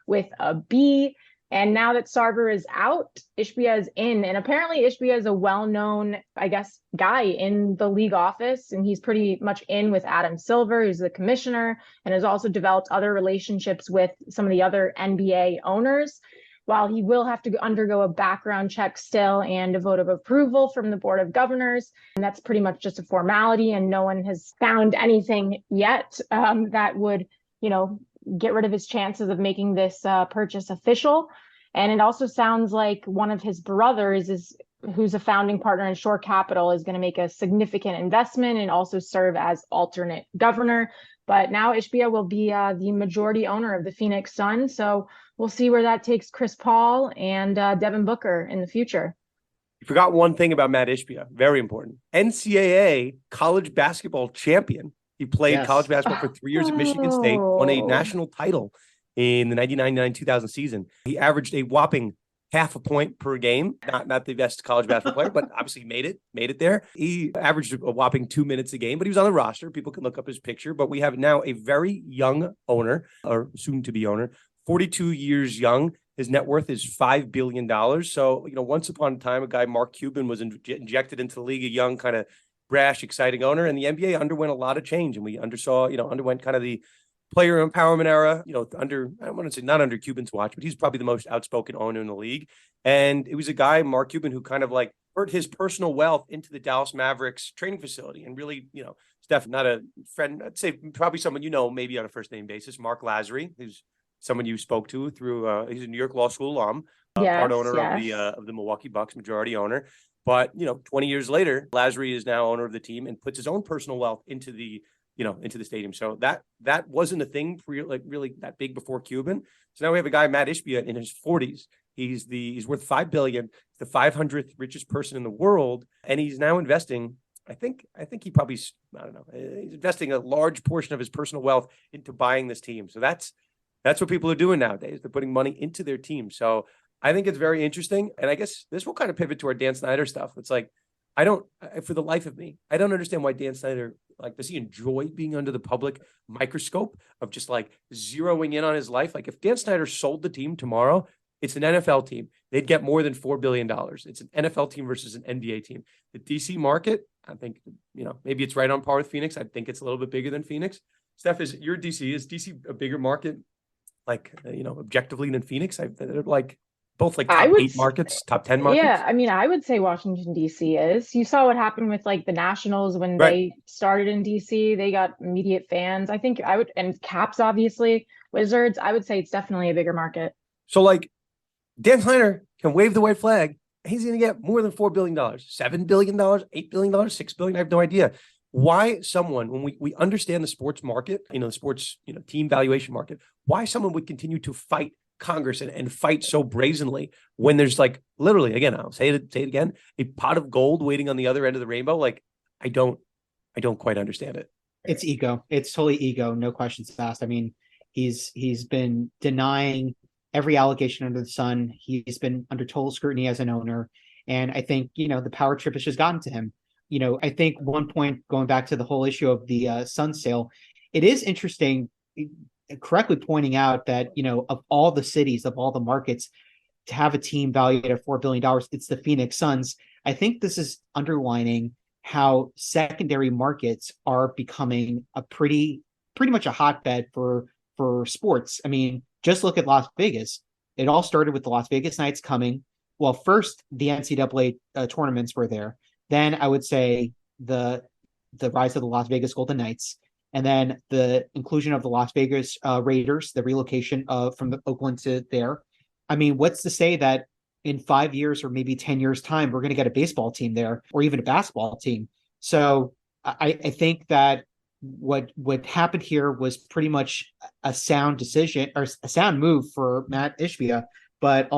with a B. And now that Sarver is out, Ishbia is in. And apparently Ishbia is a well-known, guy in the league office. And he's pretty much in with Adam Silver, who's the commissioner, and has also developed other relationships with some of the other NBA owners. While he will have to undergo a background check still and a vote of approval from the Board of Governors, and that's pretty much just a formality, and no one has found anything yet that would, get rid of his chances of making this purchase official. And it also sounds like one of his brothers who's a founding partner in Shore Capital, is going to make a significant investment and also serve as alternate governor. But now Ishbia will be the majority owner of the Phoenix Suns. So we'll see where that takes Chris Paul and Devin Booker in the future. You forgot one thing about Matt Ishbia, very important. NCAA college basketball champion. He played college basketball for 3 years at Michigan State, won a national title in the 1999-2000 season. He averaged a whopping half a point per game. Not the best college basketball player, but obviously made it there. He averaged a whopping 2 minutes a game, but he was on the roster. People can look up his picture. But we have now a very young owner, or soon to be owner, 42 years young. His net worth is $5 billion. So, once upon a time, a guy, Mark Cuban, was injected into the league, a young, kind of brash, exciting owner. And the NBA underwent a lot of change. And we underwent kind of the player empowerment era, I want to say not under Cuban's watch, but he's probably the most outspoken owner in the league. And it was a guy, Mark Cuban, who kind of put his personal wealth into the Dallas Mavericks training facility. And really, Steph, not a friend, I'd say probably someone maybe on a first name basis, Mark Lazary, who's someone you spoke to through, he's a New York Law School alum, part owner of the Milwaukee Bucks, majority owner. But, 20 years later, Lazary is now owner of the team and puts his own personal wealth into the stadium. So that wasn't a thing really that big before Cuban. So now we have a guy, Matt Ishbia, in his 40s. He's worth $5 billion, the 500th richest person in the world. And he's now investing, I think he probably, he's investing a large portion of his personal wealth into buying this team. So that's what people are doing nowadays. They're putting money into their team. So I think it's very interesting. And I guess this will kind of pivot to our Dan Snyder stuff. It's for the life of me, I don't understand why Dan Snyder, does he enjoy being under the public microscope of just zeroing in on his life? If Dan Snyder sold the team tomorrow, it's an NFL team. They'd get more than $4 billion. It's an NFL team versus an NBA team. The DC market, I think, maybe it's right on par with Phoenix. I think it's a little bit bigger than Phoenix. Steph, is DC a bigger market, objectively than Phoenix? both like I top would 8 s- markets, top 10 markets? Yeah, I mean, I would say Washington, D.C. is. You saw what happened with like the Nationals when Right. they started in D.C. They got immediate fans. I think I would, and Caps, obviously, Wizards, I would say it's definitely a bigger market. So like Dan Snyder can wave the white flag. He's going to get more than $4 billion, $7 billion, $8 billion, $6 billion. I have no idea why someone, when we understand the sports market, the sports, team valuation market, why someone would continue to fight Congress and fight so brazenly when there's like literally, again, I'll say it again, a pot of gold waiting on the other end of the rainbow. Like, I don't quite understand it. It's ego. It's totally ego. No questions asked. I mean, he's been denying every allegation under the sun. He's been under total scrutiny as an owner. And I think, the power trip has just gotten to him. I think one point, going back to the whole issue of the Sun sale, it is interesting, correctly pointing out that, of all the cities, of all the markets, to have a team valued at $4 billion, it's the Phoenix Suns. I think this is underlining how secondary markets are becoming a pretty much a hotbed for sports. I mean, just look at Las Vegas. It all started with the Las Vegas Knights coming. Well, first the NCAA tournaments were there. Then I would say the rise of the Las Vegas Golden Knights, and then the inclusion of the Las Vegas Raiders, the relocation from the Oakland to there. I mean, what's to say that in 5 years or maybe 10 years time, we're going to get a baseball team there or even a basketball team. So I think that what happened here was pretty much a sound decision or a sound move for Matt Ishbia, but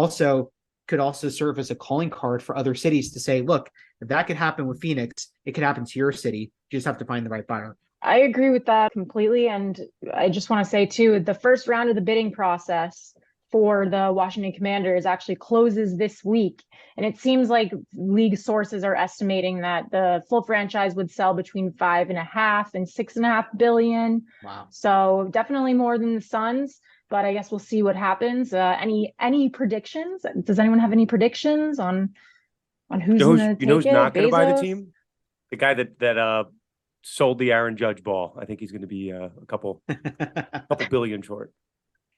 could also serve as a calling card for other cities to say, look, if that could happen with Phoenix, it could happen to your city. You just have to find the right buyer. I agree with that completely. And I just want to say, too, the first round of the bidding process for the Washington Commanders actually closes this week. And it seems like league sources are estimating that the full franchise would sell between 5.5 and 6.5 billion. Wow. So definitely more than the Suns, but I guess we'll see what happens. Any predictions? Does anyone have any predictions on who's going to take who's it? not going to buy the Bezos? team? The guy that sold the Aaron Judge ball. I think he's going to be a couple billion short.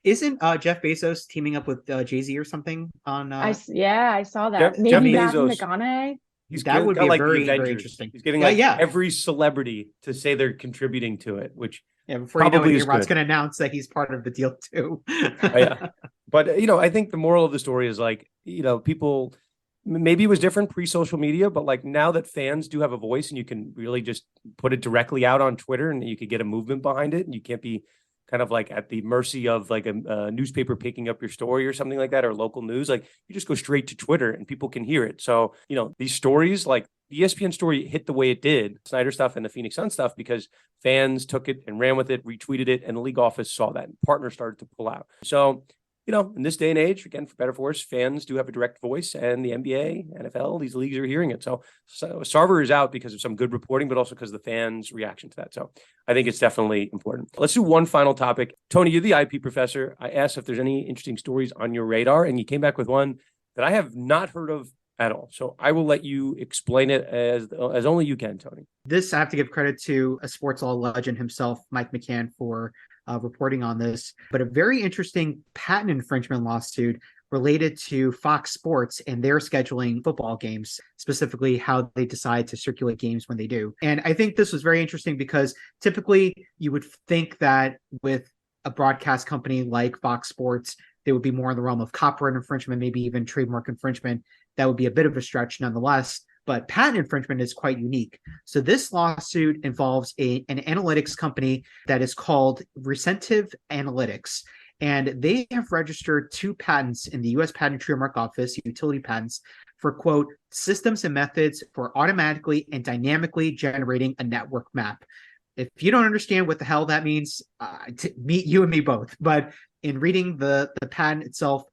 Isn't Jeff Bezos teaming up with Jay-Z or something on? I saw that. Jeff Maybe Bezos. Matthew McConaughey. That would be like very, the very Avengers. interesting. He's getting Yeah. every celebrity to say they're contributing to it, which Before probably you is know it, Rod's good. going to announce that he's part of the deal too. Yeah. But I think the moral of the story is like, people, maybe it was different pre-social media, but like now that fans do have a voice and you can really just put it directly out on Twitter and you could get a movement behind it, and you can't be kind of like at the mercy of like a newspaper picking up your story or something like that, or local news. Like, you just go straight to Twitter and people can hear it. So, these stories, like the ESPN story, hit the way it did, Snyder stuff and the Phoenix Sun stuff, because fans took it and ran with it, retweeted it, and the league office saw that and partners started to pull out. So, in this day and age, again, for better or for worse, fans do have a direct voice, and the NBA, NFL, these leagues are hearing it. So Sarver is out because of some good reporting, but also because of the fans' reaction to that. So I think it's definitely important. Let's do one final topic. Tony, you're the IP professor. I asked if there's any interesting stories on your radar, and you came back with one that I have not heard of at all. So I will let you explain it as only you can, Tony. This, I have to give credit to a sports law legend himself, Mike McCann, for reporting on this, but a very interesting patent infringement lawsuit related to Fox Sports and their scheduling football games, specifically how they decide to circulate games when they do. And I think this was very interesting because typically you would think that with a broadcast company like Fox Sports, they would be more in the realm of copyright infringement, maybe even trademark infringement. That would be a bit of a stretch nonetheless. But patent infringement is quite unique. So this lawsuit involves an analytics company that is called Recentive Analytics. And they have registered 2 patents in the U.S. Patent and Trademark Office, utility patents, for, quote, systems and methods for automatically and dynamically generating a network map. If you don't understand what the hell that means, meet you and me both. But in reading the patent itself,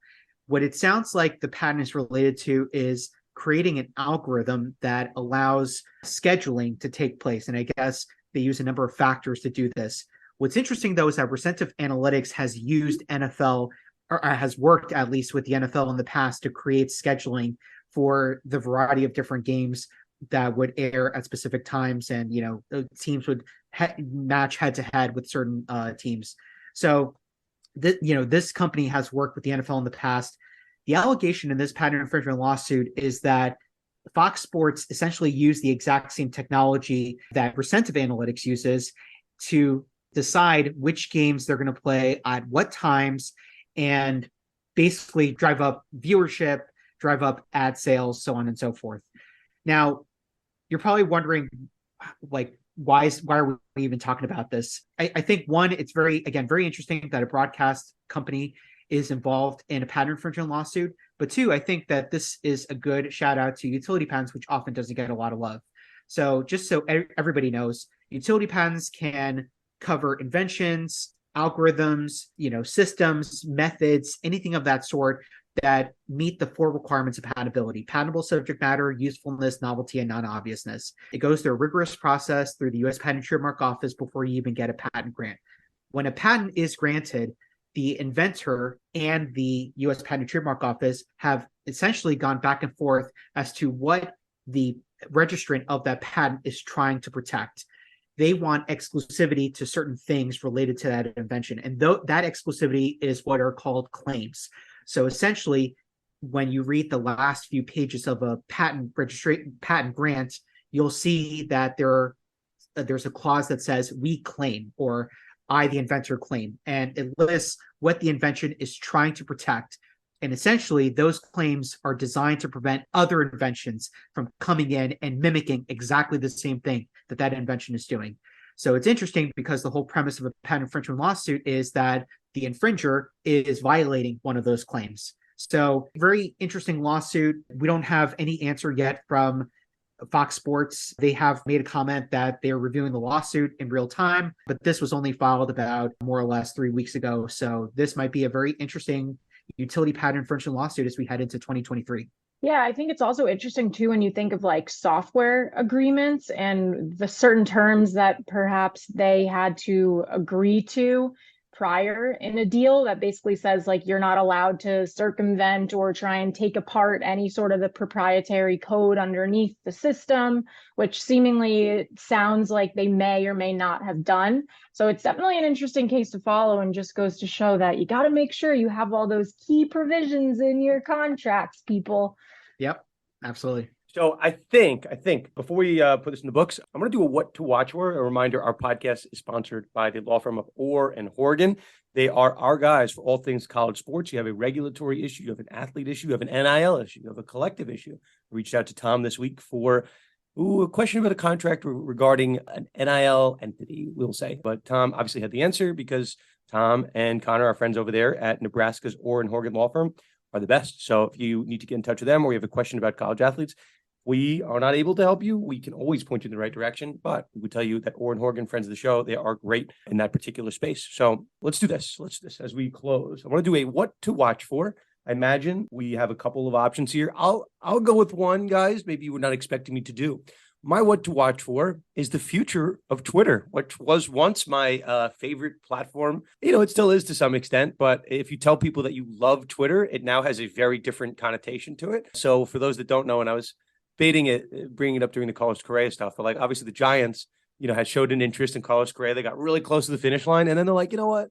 what it sounds like the patent is related to is creating an algorithm that allows scheduling to take place. And I guess they use a number of factors to do this. What's interesting, though, is that Recentive Analytics has used NFL, or has worked at least with the NFL in the past, to create scheduling for the variety of different games that would air at specific times. And, teams would match head to head with certain teams. So, this company has worked with the NFL in the past. The allegation in this patent infringement lawsuit is that Fox Sports essentially used the exact same technology that Recentive Analytics uses to decide which games they're going to play at what times and basically drive up viewership, drive up ad sales, so on and so forth. Now, you're probably wondering, like, why are we even talking about this? I think one, it's very interesting that a broadcast company is involved in a patent infringement lawsuit. But two, I think that this is a good shout out to utility patents, which often doesn't get a lot of love. So just so everybody knows, utility patents can cover inventions, algorithms, systems, methods, anything of that sort that meet the four requirements of patentability: patentable subject matter, usefulness, novelty, and non-obviousness. It goes through a rigorous process through the U.S. Patent and Trademark Office before you even get a patent grant. When a patent is granted, the inventor and the U.S. Patent and Trademark Office have essentially gone back and forth as to what the registrant of that patent is trying to protect. They want exclusivity to certain things related to that invention. And that exclusivity is what are called claims. So essentially, when you read the last few pages of a patent grant, you'll see that there's a clause that says "we claim" or "I, the inventor, claim," and it lists what the invention is trying to protect. And essentially, those claims are designed to prevent other inventions from coming in and mimicking exactly the same thing that invention is doing. So it's interesting because the whole premise of a patent infringement lawsuit is that the infringer is violating one of those claims. So very interesting lawsuit. We don't have any answer yet from Fox Sports. They have made a comment that they're reviewing the lawsuit in real time, but this was only filed about more or less 3 weeks ago. So this might be a very interesting utility patent infringement lawsuit as we head into 2023. Yeah, I think it's also interesting too when you think of like software agreements and the certain terms that perhaps they had to agree to prior in a deal that basically says like you're not allowed to circumvent or try and take apart any sort of the proprietary code underneath the system, which seemingly sounds like they may or may not have done. So it's definitely an interesting case to follow, and just goes to show that you got to make sure you have all those key provisions in your contracts, people. Yep, absolutely. So I think before we put this in the books, I'm going to do a what to watch for. A reminder, our podcast is sponsored by the law firm of Orr and Horgan. They are our guys for all things college sports. You have a regulatory issue, you have an athlete issue, you have an NIL issue, you have a collective issue. I reached out to Tom this week for a question about a contract regarding an NIL entity, we'll say. But Tom obviously had the answer because Tom and Connor, our friends over there at Nebraska's Orr and Horgan law firm, are the best. So if you need to get in touch with them or you have a question about college athletes, we are not able to help you. We can always point you in the right direction, but we would tell you that Orr and Horgan, friends of the show, they are great in that particular space. So let's do this. As we close. I want to do a what to watch for. I imagine we have a couple of options here. I'll go with one, guys. Maybe you were not expecting me to do. My what to watch for is the future of Twitter, which was once my favorite platform. It still is to some extent, but if you tell people that you love Twitter, it now has a very different connotation to it. So for those that don't know, and I was baiting it, bringing it up during the Carlos Correa stuff, but like obviously the Giants, had showed an interest in Carlos Correa. They got really close to the finish line, and then they're like, you know what?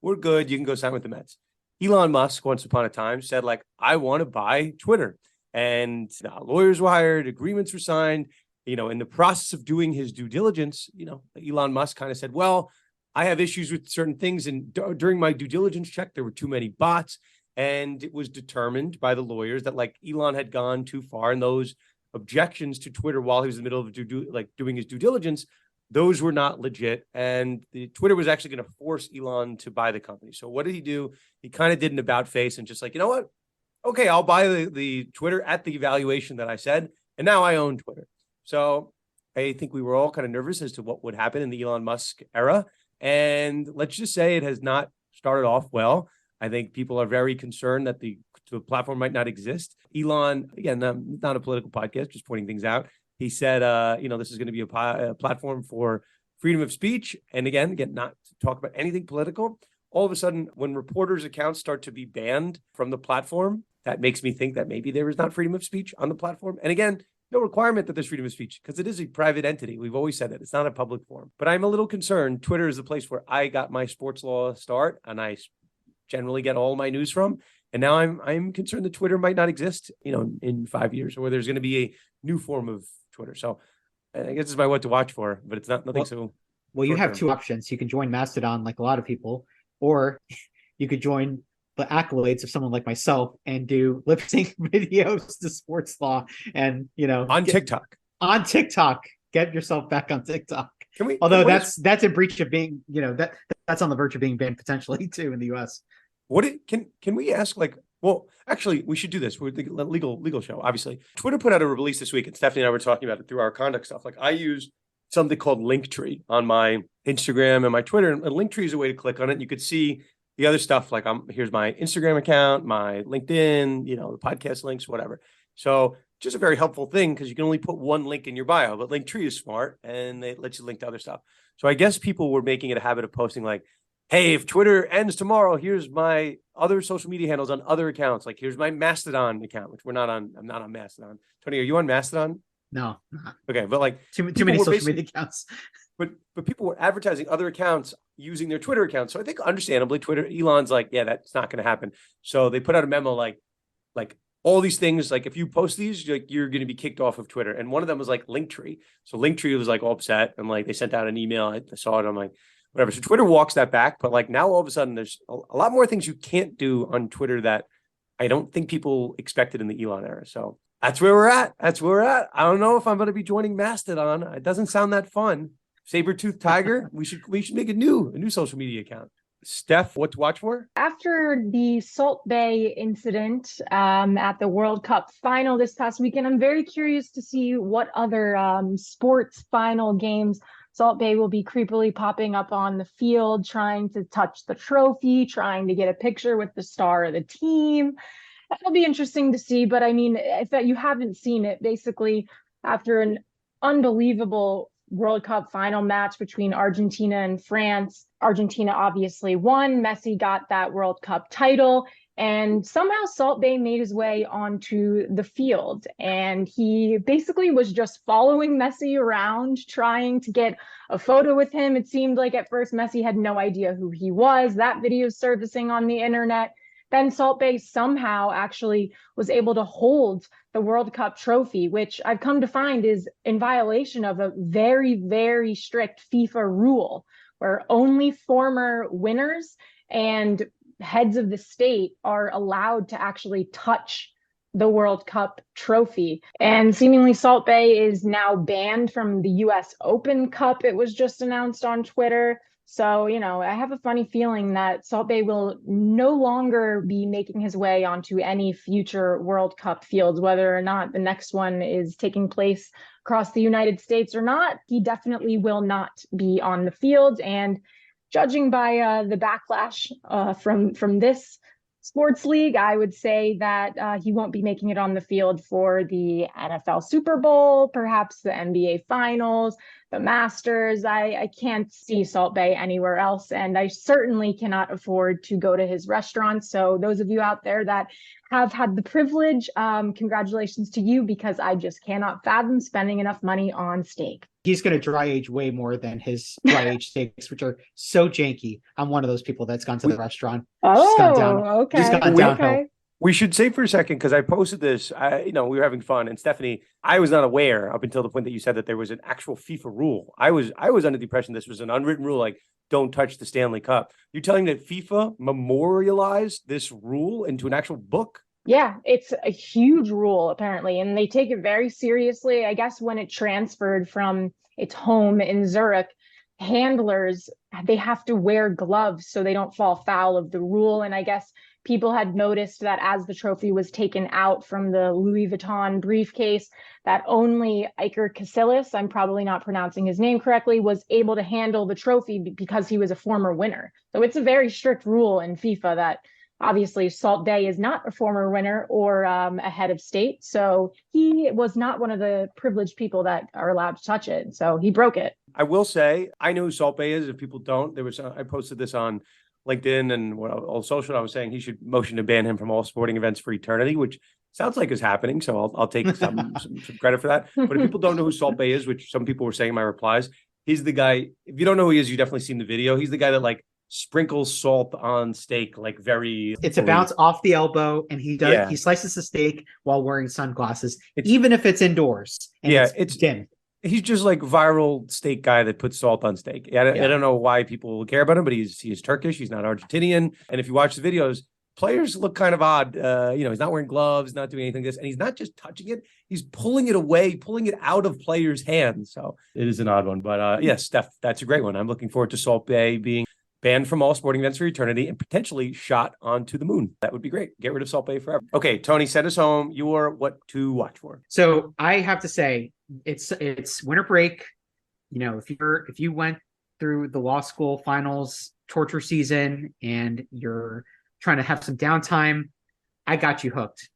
We're good. You can go sign with the Mets. Elon Musk, once upon a time, said like, I want to buy Twitter. And lawyers were hired, agreements were signed. In the process of doing his due diligence, Elon Musk kind of said, well, I have issues with certain things. And during my due diligence check, there were too many bots. And it was determined by the lawyers that like Elon had gone too far, and those objections to Twitter while he was in the middle of doing his due diligence, those were not legit. And the Twitter was actually going to force Elon to buy the company. So what did he do? He kind of did an about face and just like, you know what? Okay, I'll buy the Twitter at the valuation that I said. And now I own Twitter. So I think we were all kind of nervous as to what would happen in the Elon Musk era. And let's just say it has not started off well. I think people are very concerned that the platform might not exist. Elon, again, not a political podcast, just pointing things out. He said, this is going to be a platform for freedom of speech. And again, not to talk about anything political. All of a sudden, when reporters' accounts start to be banned from the platform, that makes me think that maybe there is not freedom of speech on the platform. And again, no requirement that there's freedom of speech because it is a private entity. We've always said that. It's not a public forum. But I'm a little concerned. Twitter is the place where I got my sports law start, and I generally get all my news from. And now I'm concerned that Twitter might not exist, in 5 years, or there's going to be a new form of Twitter. So I guess this is my what to watch for, but it's nothing Well, you have short-term. two options. You can join Mastodon like a lot of people, or you could join the accolades of someone like myself and do lip sync videos to sports law and on TikTok. On TikTok. Get yourself back on TikTok. Although that's a breach of being, that's on the verge of being banned potentially too in the US. Can we ask, well, actually, we should do this. We're the legal show, obviously. Twitter put out a release this week, and Stephanie and I were talking about it through our conduct stuff. I use something called Linktree on my Instagram and my Twitter, and Linktree is a way to click on it. And you could see the other stuff. Here's my Instagram account, my LinkedIn, the podcast links, whatever. So just a very helpful thing, because you can only put one link in your bio, but Linktree is smart and they let you link to other stuff. So I guess people were making it a habit of posting hey, if Twitter ends tomorrow, here's my other social media handles on other accounts. Here's my Mastodon account, which we're not on. I'm not on Mastodon. Tony, are you on Mastodon? No. Okay, but too many social media accounts. But people were advertising other accounts using their Twitter accounts. So I think understandably, Twitter, Elon's yeah, that's not going to happen. So they put out a memo like all these things, if you post these, you're going to be kicked off of Twitter. And one of them was Linktree. So Linktree was all upset, and they sent out an email. I saw it. I'm whatever. So Twitter walks that back, but now all of a sudden there's a lot more things you can't do on Twitter that I don't think people expected in the Elon era. So that's where we're at. I don't know if I'm going to be joining Mastodon. It doesn't sound that fun. Saber-toothed tiger. we should make a new social media account. Steph, what to watch for? After the Salt Bay incident at the World Cup final this past weekend, I'm very curious to see what other sports final games Salt Bay will be creepily popping up on the field, trying to touch the trophy, trying to get a picture with the star of the team. That'll be interesting to see. But I mean, if you haven't seen it, basically after an unbelievable World Cup final match between Argentina and France, Argentina obviously won. Messi got that World Cup title. And somehow Salt Bay made his way onto the field, and he basically was just following Messi around, trying to get a photo with him. It seemed like at first Messi had no idea who he was. That video is surfacing on the internet. Then Salt Bay somehow actually was able to hold the World Cup trophy, which I've come to find is in violation of a very, very strict FIFA rule, where only former winners and heads of the state are allowed to actually touch the World Cup trophy. And seemingly Salt Bay is now banned from the US Open Cup. It was just announced on Twitter. So, I have a funny feeling that Salt Bay will no longer be making his way onto any future World Cup fields, whether or not the next one is taking place across the United States or not. He definitely will not be on the field. And judging by the backlash from this sports league, I would say that he won't be making it on the field for the NFL Super Bowl, perhaps the NBA Finals, the Masters. I can't see Salt Bay anywhere else, and I certainly cannot afford to go to his restaurant. So those of you out there that have had the privilege, congratulations to you, because I just cannot fathom spending enough money on steak. He's going to dry age way more than his dry age steaks, which are so janky. I'm one of those people that's gone to the restaurant. Okay. Just gone downhill. Okay. We should say for a second, because I posted this, we were having fun, and Stephanie, I was not aware up until the point that you said that there was an actual FIFA rule. I was under the impression this was an unwritten rule, don't touch the Stanley Cup. You're telling me that FIFA memorialized this rule into an actual book? Yeah, it's a huge rule apparently, and they take it very seriously. I guess when it transferred from its home in Zurich, handlers, they have to wear gloves so they don't fall foul of the rule. And I guess people had noticed that as the trophy was taken out from the Louis Vuitton briefcase, that only Iker Casillas, I'm probably not pronouncing his name correctly, was able to handle the trophy because he was a former winner. So it's a very strict rule in FIFA that obviously Salt Bay is not a former winner or a head of state. So he was not one of the privileged people that are allowed to touch it. So he broke it. I will say, I know who Salt Bay is. If people don't, I posted this on LinkedIn and all social. I was saying he should motion to ban him from all sporting events for eternity, which sounds like is happening. So I'll take some credit for that. But if people don't know who Salt Bay is, which some people were saying in my replies, he's the guy. If you don't know who he is, you definitely seen the video. He's the guy that sprinkles salt on steak, like very. It's a bounce off the elbow, and he slices the steak while wearing sunglasses, even if it's indoors and it's dim. He's just like viral steak guy that puts salt on steak. I don't know why people care about him, but he's Turkish. He's not Argentinian. And if you watch the videos, players look kind of odd. He's not wearing gloves, not doing anything like this. And he's not just touching it. He's pulling it away, pulling it out of players' hands. So it is an odd one. But yes, Steph, that's a great one. I'm looking forward to Salt Bae being banned from all sporting events for eternity and potentially shot onto the moon. That would be great. Get rid of Salt Bae forever. Okay, Tony, send us home. You're what to watch for. So I have to say, it's winter break. If you went through the law school finals torture season and you're trying to have some downtime, I got you hooked.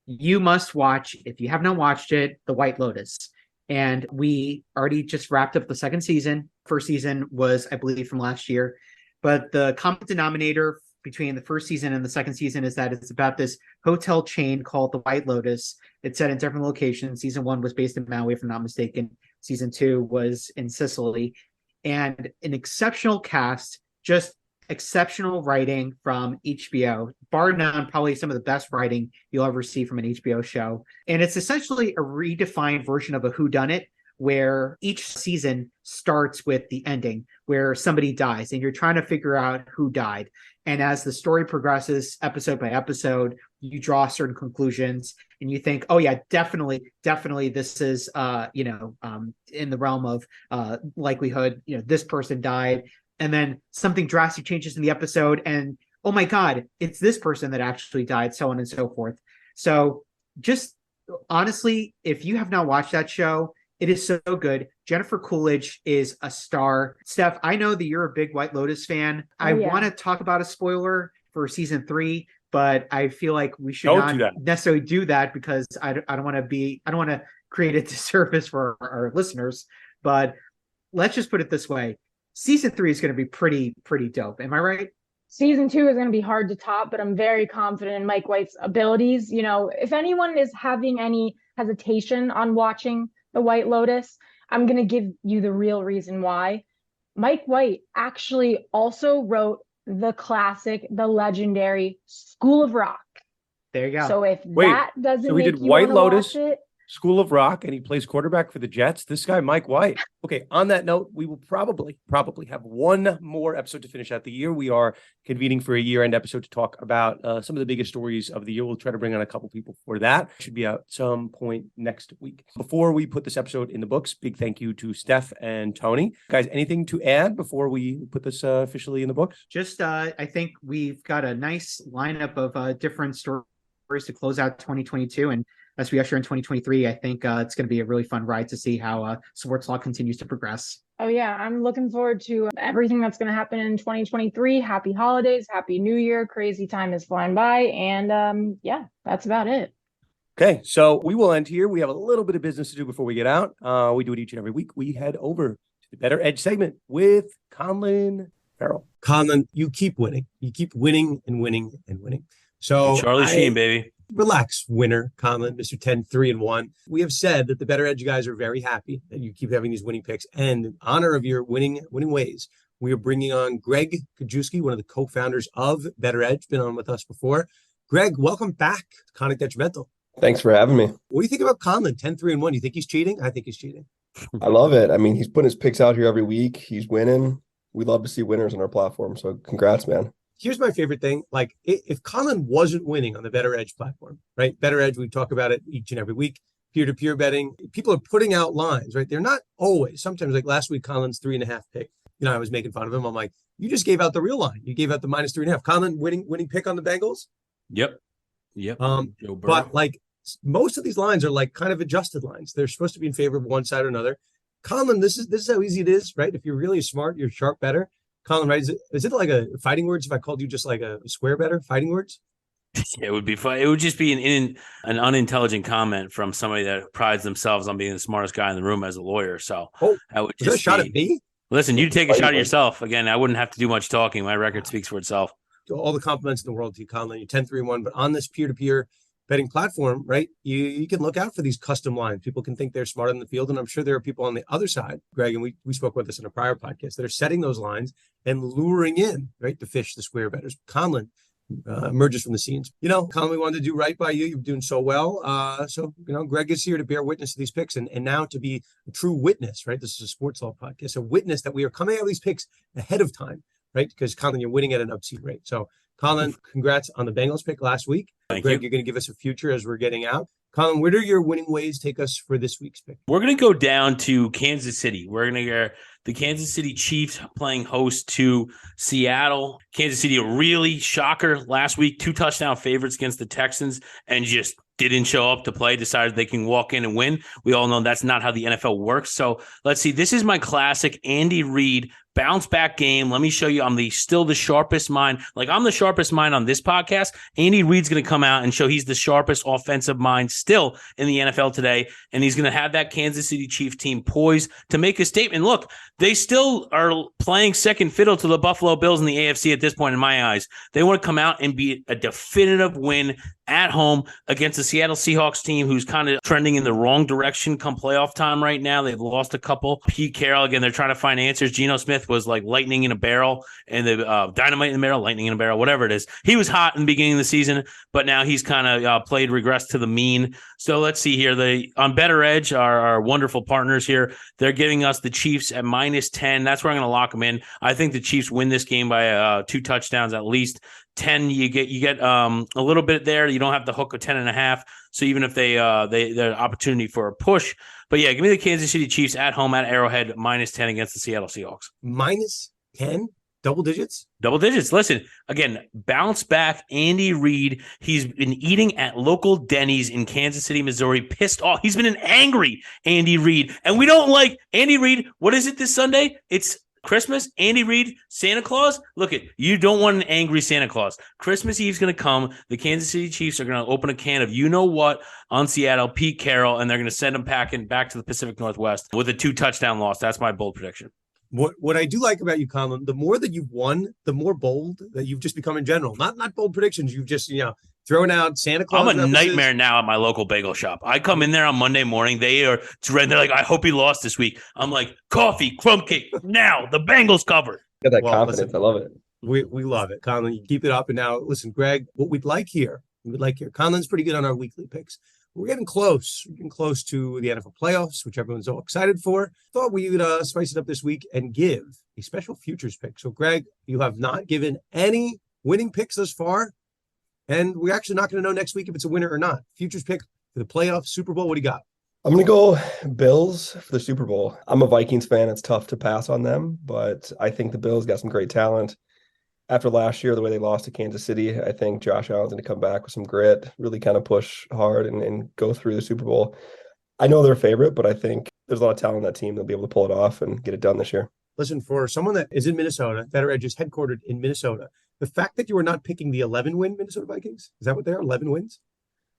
You must watch, if you have not watched it, The White Lotus. And we already just wrapped up the second season. First season was, I believe, from last year. But the common denominator between the first season and the second season is that it's about this hotel chain called the White Lotus. It's set in different locations. Season 1 was based in Maui, if I'm not mistaken. Season 2 was in Sicily. And an exceptional cast, just exceptional writing from HBO, bar none, probably some of the best writing you'll ever see from an HBO show. And it's essentially a redefined version of a whodunit, where each season starts with the ending, where somebody dies, and you're trying to figure out who died. And as the story progresses, episode by episode, you draw certain conclusions, and you think, oh yeah, definitely, this is, in the realm of likelihood, this person died. And then something drastic changes in the episode, and oh my God, it's this person that actually died, so on and so forth. So just honestly, if you have not watched that show, it is so good. Jennifer Coolidge is a star. Steph, I know that you're a big White Lotus fan. I want to talk about a spoiler for season 3, but I feel like we should not necessarily do that because I don't want to create a disservice for our listeners. But let's just put it this way. Season 3 is going to be pretty dope. Am I right? Season 2 is going to be hard to top, but I'm very confident in Mike White's abilities. If anyone is having any hesitation on watching The White Lotus, I'm going to give you the real reason why. Mike White actually also wrote the classic, the legendary School of Rock. There you go. So if that doesn't make you White want to Lotus, watch it, School of Rock, and he plays quarterback for the Jets. This guy, Mike White. Okay, on that note, we will probably have one more episode to finish out the year. We are convening for a year-end episode to talk about some of the biggest stories of the year. We'll try to bring on a couple people for that. Should be out some point next week. Before we put this episode in the books, big thank you to Steph and Tony. Guys, anything to add before we put this officially in the books? Just, I think we've got a nice lineup of different stories to close out 2022, and as we usher in 2023, I think it's going to be a really fun ride to see how sports law continues to progress. Oh yeah, I'm looking forward to everything that's going to happen in 2023. Happy holidays, happy new year. Crazy time is flying by. And that's about it. Okay, so we will end here. We have a little bit of business to do before we get out. We do it each and every week. We head over to the Bettor Edge segment with Conlan Farrell. Conlan, you keep winning. You keep winning and winning and winning. So Charlie Sheen, baby. Relax, winner, Conlan, Mr. 10-3-1. We have said that the Bettor Edge guys are very happy that you keep having these winning picks. And in honor of your winning ways, we are bringing on Greg Kajewski, one of the co-founders of Bettor Edge, been on with us before. Greg, welcome back to Conic Detrimental. Thanks for having me. What do you think about Conlan, 10-3-1? You think he's cheating? I think he's cheating. I love it. I mean, he's putting his picks out here every week. He's winning. We love to see winners on our platform. So congrats, man. Here's my favorite thing. Like, if Conlan wasn't winning on the Bettor Edge platform, right? Bettor Edge, we talk about it each and every week. Peer-to-peer betting. People are putting out lines, right? They're not always. Sometimes, like last week, Conlan's 3.5 pick. I was making fun of him. I'm like, you just gave out the real line. You gave out the -3.5. Conlan winning pick on the Bengals. Yep. But like most of these lines are like kind of adjusted lines. They're supposed to be in favor of one side or another. Conlan, this is how easy it is, right? If you're really smart, you're sharp better. Conlan, right? Is it like a fighting words if I called you just like a square better? Fighting words? It would be fun. It would just be an unintelligent comment from somebody that prides themselves on being the smartest guy in the room as a lawyer. So I would just a shot at me. Listen, you take a shot at yourself. Again, I wouldn't have to do much talking. My record speaks for itself. All the compliments in the world to you, Conlan. You're 10-3-1, but on this peer-to-peer, betting platform, right? You can look out for these custom lines. People can think they're smarter than the field. And I'm sure there are people on the other side, Greg, and we spoke about this in a prior podcast, that are setting those lines and luring in, right, the fish, the square bettors. Conlan emerges from the scenes. Conlan, we wanted to do right by you. You're doing so well. So Greg is here to bear witness to these picks and now to be a true witness, right? This is a sports law podcast, a witness that we are coming out of these picks ahead of time, right? Because Conlan, you're winning at an obscene rate. So Conlan, congrats on the Bengals pick last week. Thank Greg, you. You're going to give us a future as we're getting out. Conlan, where do your winning ways take us for this week's pick? We're going to go down to Kansas City. We're going to get the Kansas City Chiefs playing host to Seattle. Kansas City, a really shocker last week, 2 touchdown favorites against the Texans and just didn't show up to play, decided they can walk in and win. We all know that's not how the NFL works. So let's see. This is my classic Andy Reid bounce back game. Let me show you. I'm still the sharpest mind. Like, I'm the sharpest mind on this podcast. Andy Reid's going to come out and show he's the sharpest offensive mind still in the NFL today. And he's going to have that Kansas City Chiefs team poised to make a statement. Look, they still are playing second fiddle to the Buffalo Bills in the AFC at this point, in my eyes. They want to come out and be a definitive win at home against the Seattle Seahawks team, who's kind of trending in the wrong direction come playoff time right now. They've lost a couple. Pete Carroll, again, they're trying to find answers. Geno Smith was like lightning in a barrel, and the dynamite in a barrel, lightning in a barrel, whatever it is. He was hot in the beginning of the season, but now he's kind of played regress to the mean. So let's see here. On Bettor Edge, our wonderful partners here, they're giving us the Chiefs at -10. That's where I'm going to lock them in. I think the Chiefs win this game by 2 touchdowns at least. 10, you get a little bit there. You don't have to hook a 10.5. So even if there's opportunity for a push, but yeah, give me the Kansas City Chiefs at home at Arrowhead -10 against the Seattle Seahawks. -10, double digits. Double digits. Listen, again, bounce back Andy Reid. He's been eating at local Denny's in Kansas City, Missouri, pissed off. He's been an angry Andy Reid, and we don't like Andy Reid. What is it this Sunday? It's Christmas, Andy Reid, Santa Claus. Look, you don't want an angry Santa Claus. Christmas Eve's going to come. The Kansas City Chiefs are going to open a can of you-know-what on Seattle, Pete Carroll, and they're going to send them packing back to the Pacific Northwest with a 2-touchdown loss. That's my bold prediction. What I do like about you, Conlan, the more that you've won, the more bold that you've just become in general. Not bold predictions. You've just, throwing out Santa Claus. I'm a nightmare now at my local bagel shop. I come in there on Monday morning. They're like, I hope he lost this week. I'm like, coffee, crumb cake. Now the Bengals covered. Got that confidence. Listen, I love it. We love it, Conlan. You keep it up. And now, listen, Greg, what we'd like here, Conlan's pretty good on our weekly picks. We're getting close. We're getting close to the NFL playoffs, which everyone's so excited for. Thought we would spice it up this week and give a special futures pick. So, Greg, you have not given any winning picks thus far, and we're actually not going to know next week if it's a winner or not. Futures pick for the playoff Super Bowl. What do you got? I'm going to go Bills for the Super Bowl. I'm a Vikings fan. It's tough to pass on them, but I think the Bills got some great talent. After last year, the way they lost to Kansas City, I think Josh Allen's going to come back with some grit, really kind of push hard and go through the Super Bowl. I know they're a favorite, but I think there's a lot of talent on that team. They'll be able to pull it off and get it done this year. Listen, for someone that is in Minnesota, Bettor Edge is headquartered in Minnesota, the fact that you are not picking the 11-win Minnesota Vikings, is that what they are, 11 wins?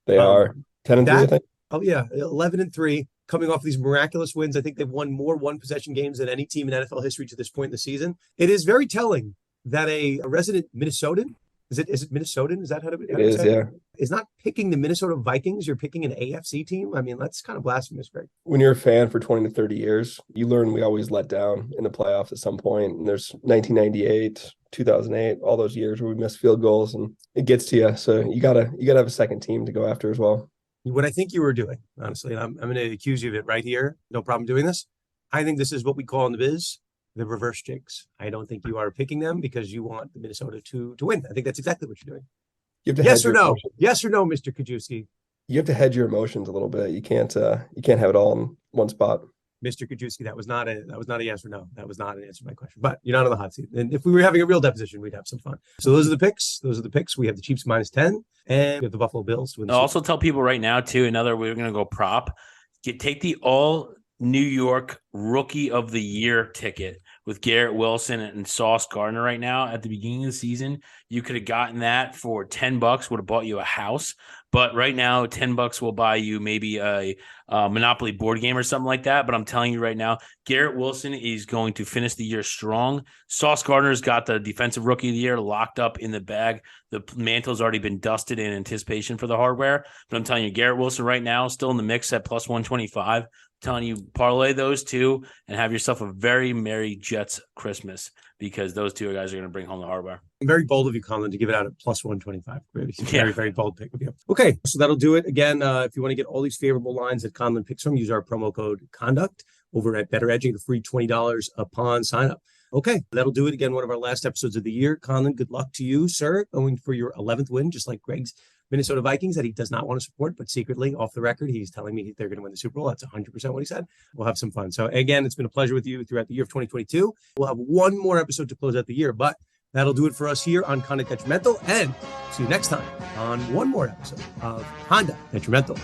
They are 10-3, I think. Oh, yeah, 11-3, coming off these miraculous wins. I think they've won more one-possession games than any team in NFL history to this point in the season. It is very telling that a resident Minnesotan, is it Minnesotan? Is that how to it is, yeah. Is not picking the Minnesota Vikings. You're picking an AFC team. I mean, that's kind of blasphemous, Greg. When you're a fan for 20 to 30 years, you learn we always let down in the playoffs at some point. And there's 1998, 2008, all those years where we missed field goals, and it gets to you. So you gotta have a second team to go after as well. What I think you were doing, honestly, and I'm going to accuse you of it right here. No problem doing this. I think this is what we call in the biz the reverse jinx. I don't think you are picking them because you want the Minnesota to win. I think that's exactly what you're doing. You have to yes or no? Yes or no, Mr. Kajewski? You have to hedge your emotions a little bit. You can't have it all in one spot. Mr. Kajewski, that was not a yes or no. That was not an answer to my question. But you're not on the hot seat. And if we were having a real deposition, we'd have some fun. So those are the picks. We have the Chiefs -10, and we have the Buffalo Bills to win. I'll also tell people right now too. We're going to go prop. Take the all New York Rookie of the Year ticket with Garrett Wilson and Sauce Gardner right now. At the beginning of the season, you could have gotten that for $10, would have bought you a house. But right now, $10 will buy you maybe a Monopoly board game or something like that. But I'm telling you right now, Garrett Wilson is going to finish the year strong. Sauce Gardner's got the defensive rookie of the year locked up in the bag. The mantle's already been dusted in anticipation for the hardware. But I'm telling you, Garrett Wilson right now still in the mix at plus 125. I'm telling you, parlay those two and have yourself a very merry Jets Christmas, because those two guys are going to bring home the hardware. Very bold of you, Conlan, to give it out at plus 125. Very, very bold pick of you. Okay, so that'll do it. Again, if you want to get all these favorable lines that Conlan picks from, use our promo code CONDUCT over at Bettor Edge. You get a free $20 upon sign up. Okay, that'll do it. Again, one of our last episodes of the year. Conlan, good luck to you, sir, going for your 11th win, just like Greg's Minnesota Vikings that he does not want to support, but secretly off the record, he's telling me they're going to win the Super Bowl. That's 100% what he said. We'll have some fun. So again, it's been a pleasure with you throughout the year of 2022. We'll have one more episode to close out the year, but that'll do it for us here on Conduct Detrimental, and see you next time on one more episode of Conduct Detrimental.